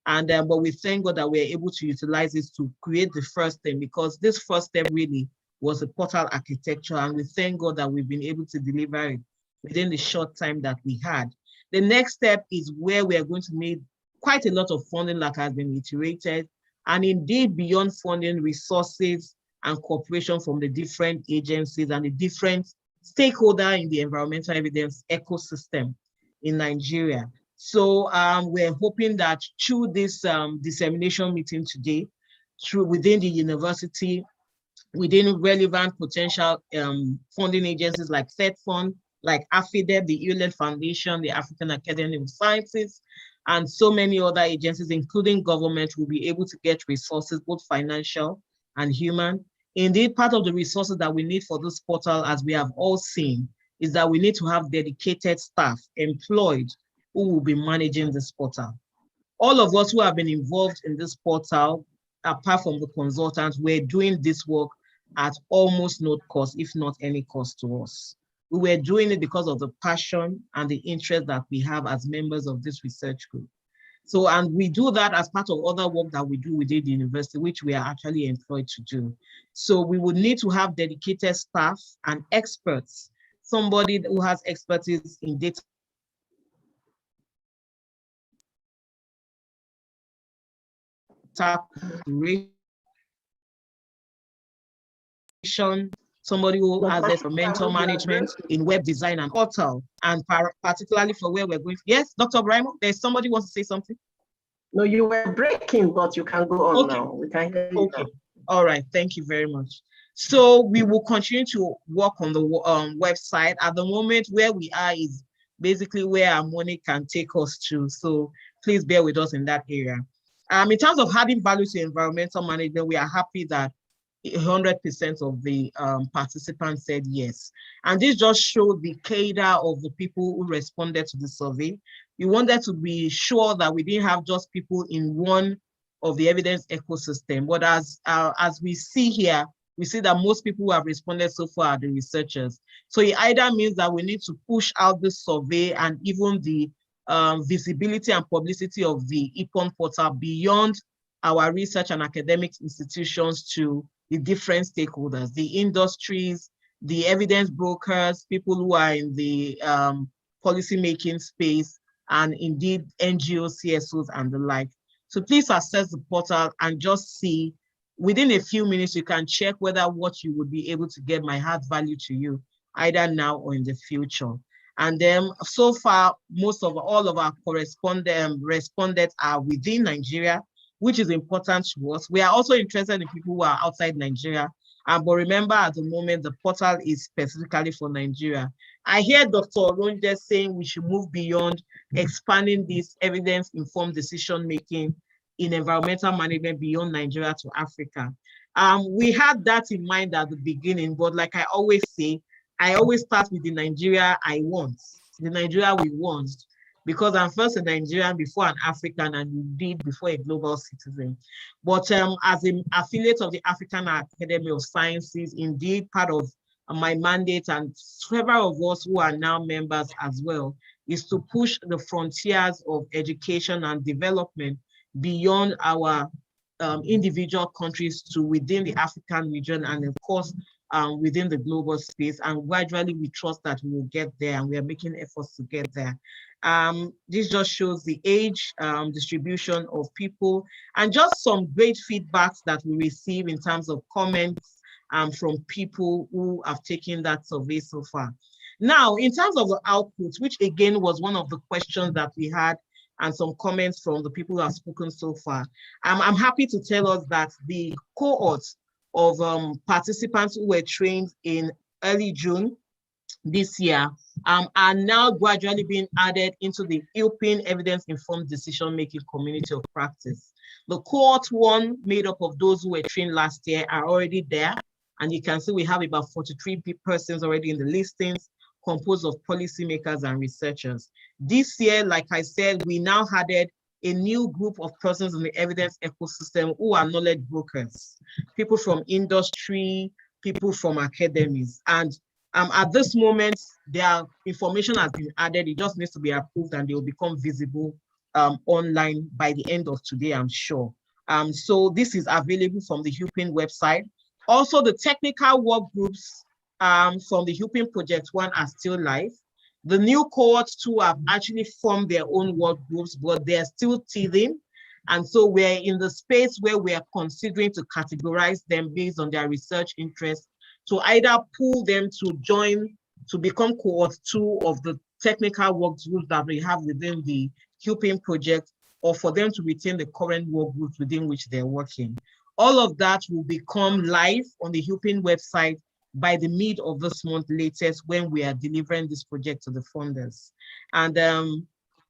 and but we thank God that we're able to utilize this to create the first step, because this first step really was a portal architecture, and we thank God that we've been able to deliver it within the short time that we had. The next step is where we are going to need quite a lot of funding, like has been iterated, and indeed beyond funding, resources and cooperation from the different agencies and the different stakeholders in the environmental evidence ecosystem in Nigeria. So we're hoping that through this dissemination meeting today, within the university, within relevant potential funding agencies like FedFund, like AFIDEP, the EULED Foundation, the African Academy of Sciences, and so many other agencies, including government, will be able to get resources, both financial and human. Indeed, part of the resources that we need for this portal, as we have all seen, is that we need to have dedicated staff employed who will be managing this portal. All of us who have been involved in this portal, apart from the consultants, we're doing this work at almost no cost, if not any cost to us. We were doing it because of the passion and the interest that we have as members of this research group. So, and we do that as part of other work that we do within the university, which we are actually employed to do. So we would need to have dedicated staff and experts, somebody who has expertise in data curation, somebody who has experimental management in web design and portal, and particularly for where we're going. Yes, Dr. Brimo, there's somebody who wants to say something? No, you were breaking, but you can go on now. We can hear you. Okay. All right. Thank you very much. So we will continue to work on the website. At the moment, where we are is basically where our money can take us to. So please bear with us in that area. In terms of adding value to environmental management, we are happy that 100% of the participants said yes. And this just showed the cadre of the people who responded to the survey. We wanted to be sure that we didn't have just people in one of the evidence ecosystem, but as we see here, we see that most people who have responded so far are the researchers. So it either means that we need to push out the survey and even the visibility and publicity of the EPiN portal beyond our research and academic institutions to the different stakeholders, the industries, the evidence brokers, people who are in the policy-making space, and indeed NGOs, CSOs, and the like. So please access the portal and just see, within a few minutes, you can check whether what you would be able to get might add value to you, either now or in the future. And then so far, all of our respondents are within Nigeria, which is important to us. We are also interested in people who are outside Nigeria. But remember, at the moment, the portal is specifically for Nigeria. I hear Dr. Oronje saying we should move beyond expanding this evidence-informed decision-making in environmental management beyond Nigeria to Africa. We had that in mind at the beginning, but like I always say, I always start with the Nigeria I want, the Nigeria we want, because I'm first a Nigerian before an African, and indeed before a global citizen. But as an affiliate of the African Academy of Sciences, indeed part of my mandate, and several of us who are now members as well, is to push the frontiers of education and development beyond our individual countries to within the African region, and of course, within the global space. And gradually we trust that we will get there, and we are making efforts to get there. This just shows the age distribution of people, and just some great feedbacks that we receive in terms of comments from people who have taken that survey so far. Now, in terms of the outputs, which again was one of the questions that we had, and some comments from the people who have spoken so far, I'm happy to tell us that the cohort of participants who were trained in early June this year are now gradually being added into the EUEPiN evidence-informed decision-making community of practice. The cohort 1, made up of those who were trained last year, are already there. And you can see we have about 43 persons already in the listings, composed of policymakers and researchers. This year, like I said, we now added a new group of persons in the evidence ecosystem who are knowledge brokers, people from industry, people from academies. And at this moment, their information has been added. It just needs to be approved and they will become visible online by the end of today, I'm sure. So this is available from the EUEPiN website. Also, the technical work groups from the EUEPiN Project 1 are still live. The new cohorts 2 have actually formed their own work groups, but they're still teething. And so we're in the space where we are considering to categorize them based on their research interests, to either pull them to join, to become cohort 2 of the technical work groups that we have within the EUEPiN project, or for them to retain the current work groups within which they're working. All of that will become live on the EUEPiN website by the mid of this month latest, when we are delivering this project to the funders. And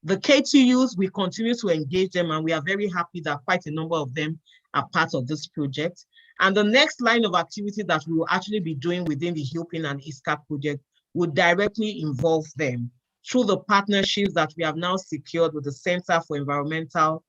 the KTUs, we continue to engage them, and we are very happy that quite a number of them are part of this project. And the next line of activity that we will actually be doing within the EUEPiN and EESKT project would directly involve them through the partnerships that we have now secured with the Center for Environmental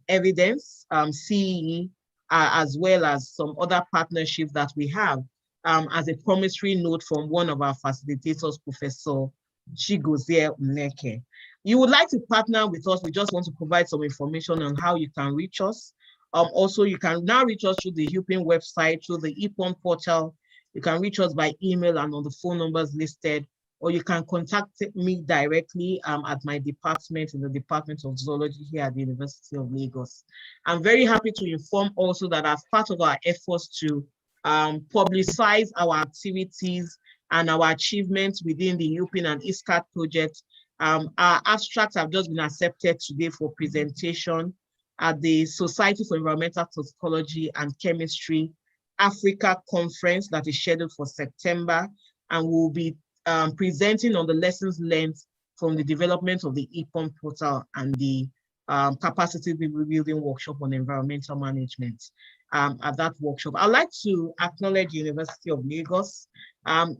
Evidence, CEE, as well as some other partnerships that we have, as a promissory note from one of our facilitators, Professor Chigozie Uneke. You would like to partner with us, we just want to provide some information on how you can reach us. Also, you can now reach us through the EPiN website, through the EPiN Portal. You can reach us by email and on the phone numbers listed, or you can contact me directly at my department, in the Department of Zoology here at the University of Lagos. I'm very happy to inform also that as part of our efforts to publicize our activities and our achievements within the EUEPiN and EESKT project, our abstracts have just been accepted today for presentation at the Society for Environmental Toxicology and Chemistry Africa Conference that is scheduled for September, and we'll be presenting on the lessons learned from the development of the EPiN Portal and the capacity building workshop on environmental management. At that workshop, I'd like to acknowledge the University of Lagos.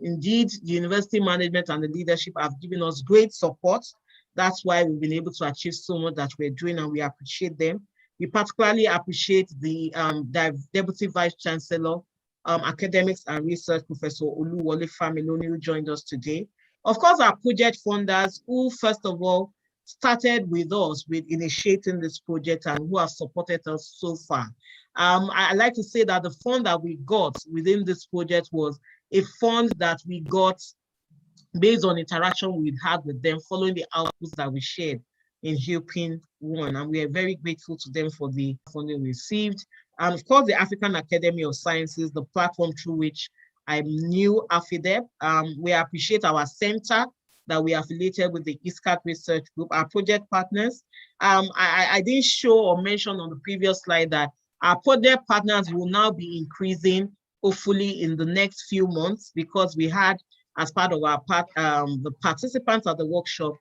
Indeed, the university management and the leadership have given us great support. That's why we've been able to achieve so much that we're doing, and we appreciate them. We particularly appreciate the Deputy Vice Chancellor, Academics and Research, Professor Oluwole Familoni, who joined us today. Of course, our project funders, who first of all started with us with initiating this project and who have supported us so far. I like to say that the fund that we got within this project was a fund that we got based on interaction we had with them following the outputs that we shared in EUEPiN 1, and we are very grateful to them for the funding we received. And of course, the African Academy of Sciences, the platform through which I knew AFIDEP. We appreciate our center that we affiliated with the EESKT Research Group, our project partners. I didn't show or mention on the previous slide that our project partners will now be increasing, hopefully in the next few months, because we had, as part of our the participants at the workshop,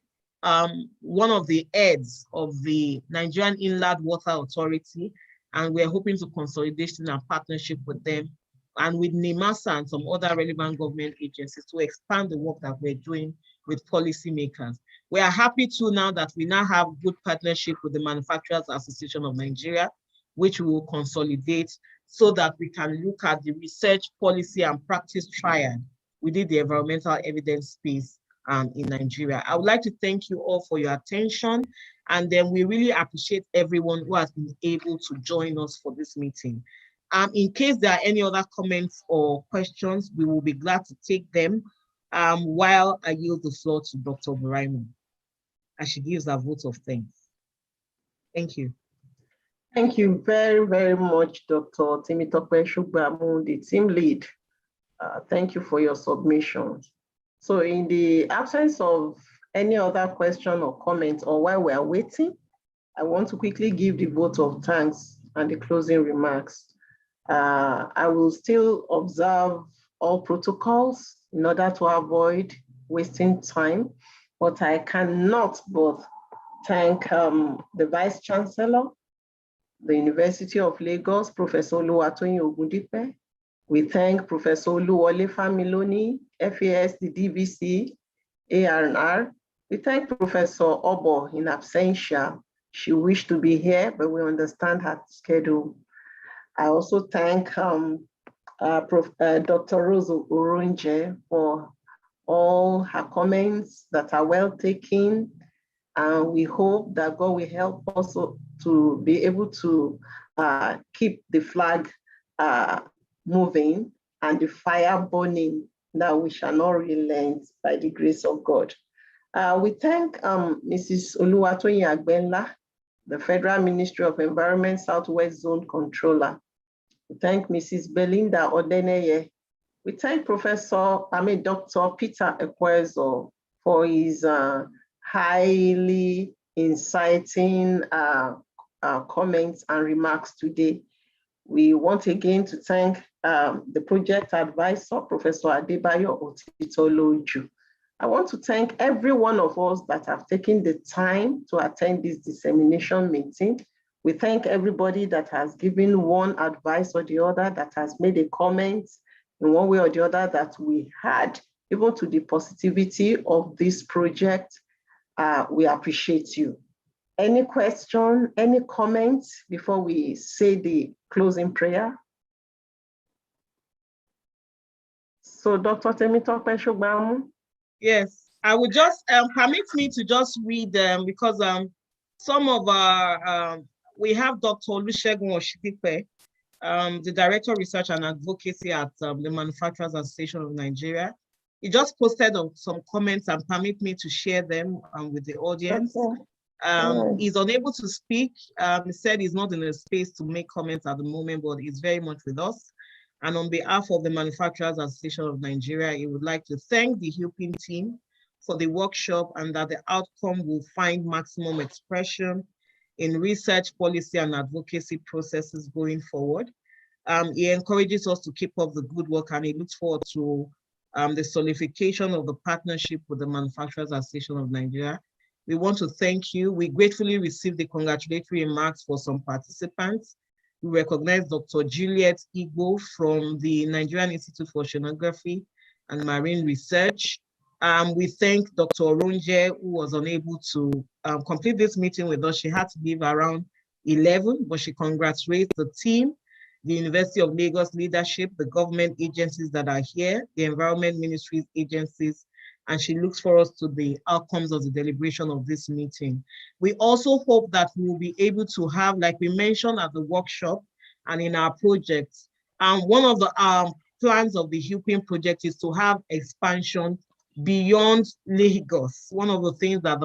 one of the heads of the Nigerian Inland Water Authority, and we're hoping to consolidate in our partnership with them and with NIMASA and some other relevant government agencies to expand the work that we're doing with policymakers. We are happy to now that we now have good partnership with the Manufacturers Association of Nigeria, which we will consolidate so that we can look at the research, policy, and practice triad within the environmental evidence space in Nigeria. I would like to thank you all for your attention, and then we really appreciate everyone who has been able to join us for this meeting. In case there are any other comments or questions, we will be glad to take them while I yield the floor to Dr. Buraimo as she gives her vote of thanks. Thank you. Thank you very, very much, Dr. Temitope Shugbamu, the team lead. Thank you for your submissions. So in the absence of any other question or comment, or while we are waiting, I want to quickly give the vote of thanks and the closing remarks. I will still observe all protocols in order to avoid wasting time. But I cannot but thank the Vice Chancellor, the University of Lagos, Professor Oluwatoyin Ogundipe. We thank Professor Oluwole Familoni, FAS, the DVC, AR&R. We thank Professor Obo in absentia. She wished to be here, but we understand her schedule. I also thank Dr. Rose Oronje for all her comments that are well taken. And we hope that God will help us to be able to keep the flag moving and the fire burning, that we shall not relent by the grace of God. We thank Mrs. Oluwatoyin Agbenla, the Federal Ministry of Environment Southwest Zone Controller. We thank Mrs. Belinda Odeneye. We thank Dr. Peter Ekwezo for his highly inciting comments and remarks today. We want again to thank the project advisor, Professor Adebayo Otitoloju. I want to thank every one of us that have taken the time to attend this dissemination meeting. We thank everybody that has given one advice or the other, that has made a comment in one way or the other that we had, even to the positivity of this project. We appreciate you. Any question, any comments before we say the closing prayer? So Dr. Temitope Shogbamu. Yes, I would just permit me to just read them because some of our, we have Dr. Olusegun Oshidipe, the Director of Research and Advocacy at the Manufacturers Association of Nigeria. He just posted some comments and permit me to share them with the audience. Okay. He's unable to speak. He said he's not in a space to make comments at the moment, but he's very much with us. And on behalf of the Manufacturers Association of Nigeria, he would like to thank the EUEPiN team for the workshop and that the outcome will find maximum expression in research, policy, and advocacy processes going forward. He encourages us to keep up the good work, and he looks forward to the solidification of the partnership with the Manufacturers Association of Nigeria. We want to thank you. We gratefully received the congratulatory remarks for some participants. We recognize Dr. Juliet Igbo from the Nigerian Institute for Oceanography and Marine Research. We thank Dr. Oronje, who was unable to complete this meeting with us. She had to leave around 11, but she congratulates the team, the University of Lagos leadership, the government agencies that are here, the Environment Ministry's agencies, and she looks forward to the outcomes of the deliberation of this meeting. We also hope that we will be able to have, like we mentioned at the workshop and in our projects, one of the plans of the EUEPiN project is to have expansion beyond Lagos. One of the things that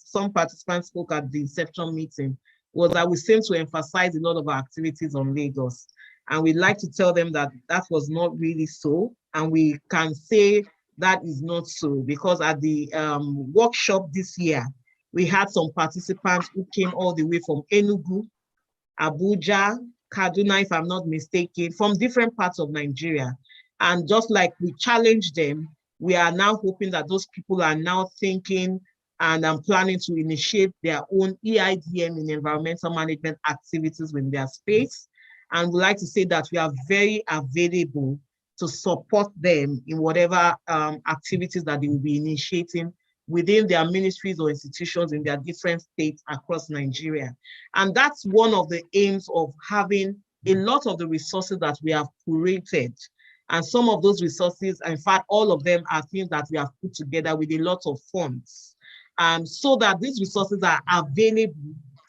some participants spoke at the inception meeting was that we seem to emphasize a lot of our activities on Lagos. And we'd like to tell them that that was not really so. And we can say that is not so, because at the workshop this year, we had some participants who came all the way from Enugu, Abuja, Kaduna, if I'm not mistaken, from different parts of Nigeria. And just like we challenged them, we are now hoping that those people are now thinking and planning to initiate their own EIDM in environmental management activities in their space. And we'd like to say that we are very available to support them in whatever activities that they will be initiating within their ministries or institutions in their different states across Nigeria. And that's one of the aims of having a lot of the resources that we have curated. And some of those resources, in fact, all of them are things that we have put together with a lot of funds, so that these resources are available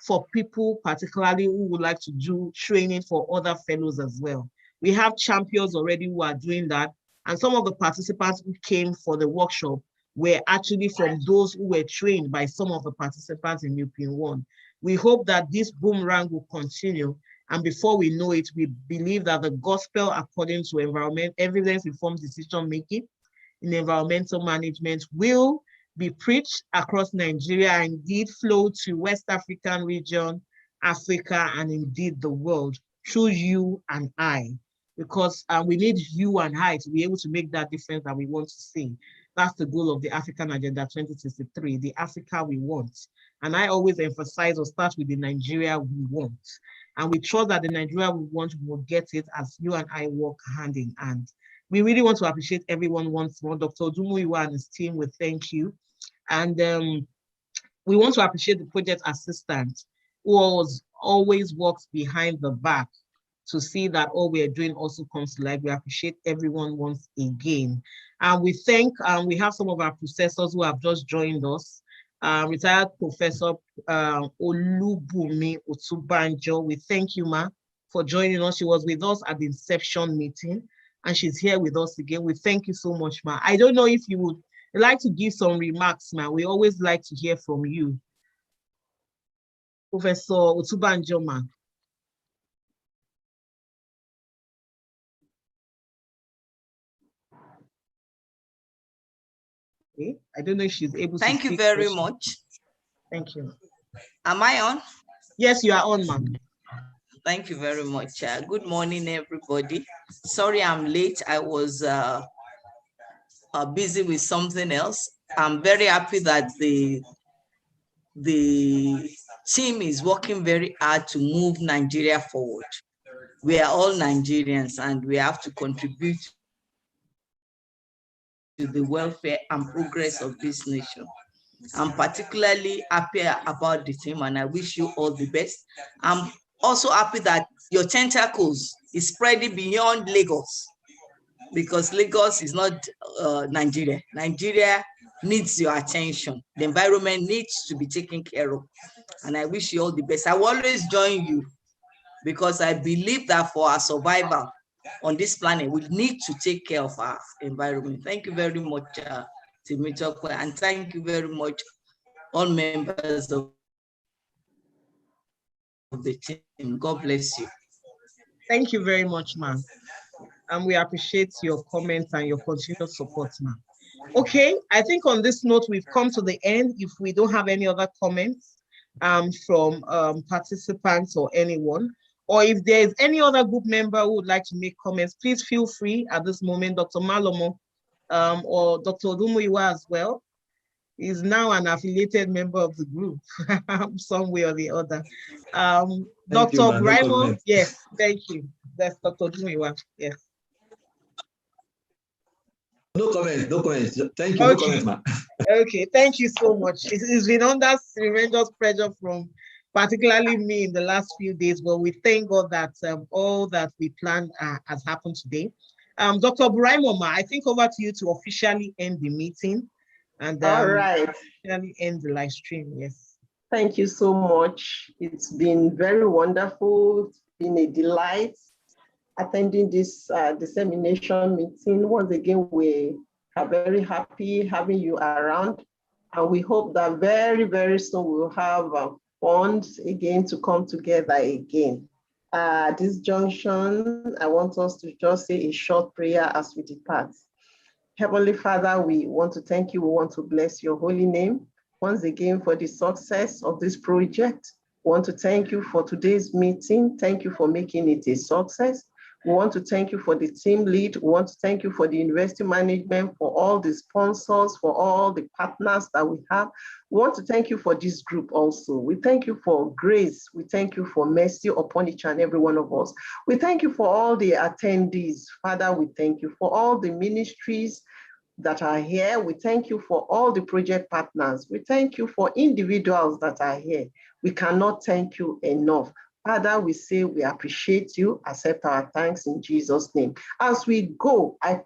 for people, particularly who would like to do training for other fellows as well. We have champions already who are doing that. And some of the participants who came for the workshop were actually from those who were trained by some of the participants in EUEPiN 1. We hope that this boomerang will continue. And before we know it, we believe that the gospel according to evidence-informed decision-making in environmental management will be preached across Nigeria and indeed flow to West African region, Africa, and indeed the world through you and I. because we need you and I to be able to make that difference that we want to see. That's the goal of the African Agenda 2063, the Africa we want. And I always emphasize or start with the Nigeria we want. And we trust that the Nigeria we want will get it as you and I work hand in hand. We really want to appreciate everyone once more. Dr. Odumuyiwa and his team, we thank you. And we want to appreciate the project assistant who always works behind the back to see that all we are doing also comes to life. We appreciate everyone once again. And we thank, we have some of our professors who have just joined us. Retired Professor Olubumi Otubanjo. We thank you, ma, for joining us. She was with us at the inception meeting, and she's here with us again. We thank you so much, ma. I don't know if you would like to give some remarks, ma. We always like to hear from you. Professor Otubanjo, ma. Okay. I don't know if she's able to. Thank you very much. Thank you. Am I on? Yes, you are on, ma'am. Thank you very much. Good morning, everybody. Sorry I'm late. I was busy with something else. I'm very happy that the team is working very hard to move Nigeria forward. We are all Nigerians and we have to contribute to the welfare and progress of this nation. I'm particularly happy about the team and I wish you all the best. I'm also happy that your tentacles is spreading beyond Lagos, because Lagos is not Nigeria. Nigeria needs your attention. The environment needs to be taken care of. And I wish you all the best. I will always join you because I believe that for our survival on this planet, we need to take care of our environment. Thank you very much, Timitokwe, and thank you very much, all members of the team. God bless you. Thank you very much, ma'am. And we appreciate your comments and your continued support, ma'am. Okay, I think on this note, we've come to the end. If we don't have any other comments from participants or anyone, or if there's any other group member who would like to make comments, please feel free at this moment. Dr. Malomo or Dr. Odumuyiwa as well is now an affiliated member of the group, some way or the other. Dr. Brimo, yes, thank you. That's Dr. Odumuyiwa, yes. No comment, no comment. Thank you, okay. No comment, ma'am. Okay, thank you so much. It's been under tremendous pressure from particularly me in the last few days, but we thank God that all that we planned has happened today. Dr. Buraimoma, I think over to you to officially end the meeting and all right, officially end the live stream. Yes. Thank you so much. It's been very wonderful. It's been a delight attending this dissemination meeting. Once again, we are very happy having you around, and we hope that very, very soon we'll have funds again to come together again. At this junction, I want us to just say a short prayer as we depart. Heavenly Father, we want to thank you. We want to bless your holy name once again for the success of this project. We want to thank you for today's meeting. Thank you for making it a success. We want to thank you for the team lead. We want to thank you for the university management, for all the sponsors, for all the partners that we have. We want to thank you for this group also. We thank you for grace. We thank you for mercy upon each and every one of us. We thank you for all the attendees. Father, we thank you for all the ministries that are here. We thank you for all the project partners. We thank you for individuals that are here. We cannot thank you enough. Father, we say we appreciate you. Accept our thanks in Jesus' name. As we go, I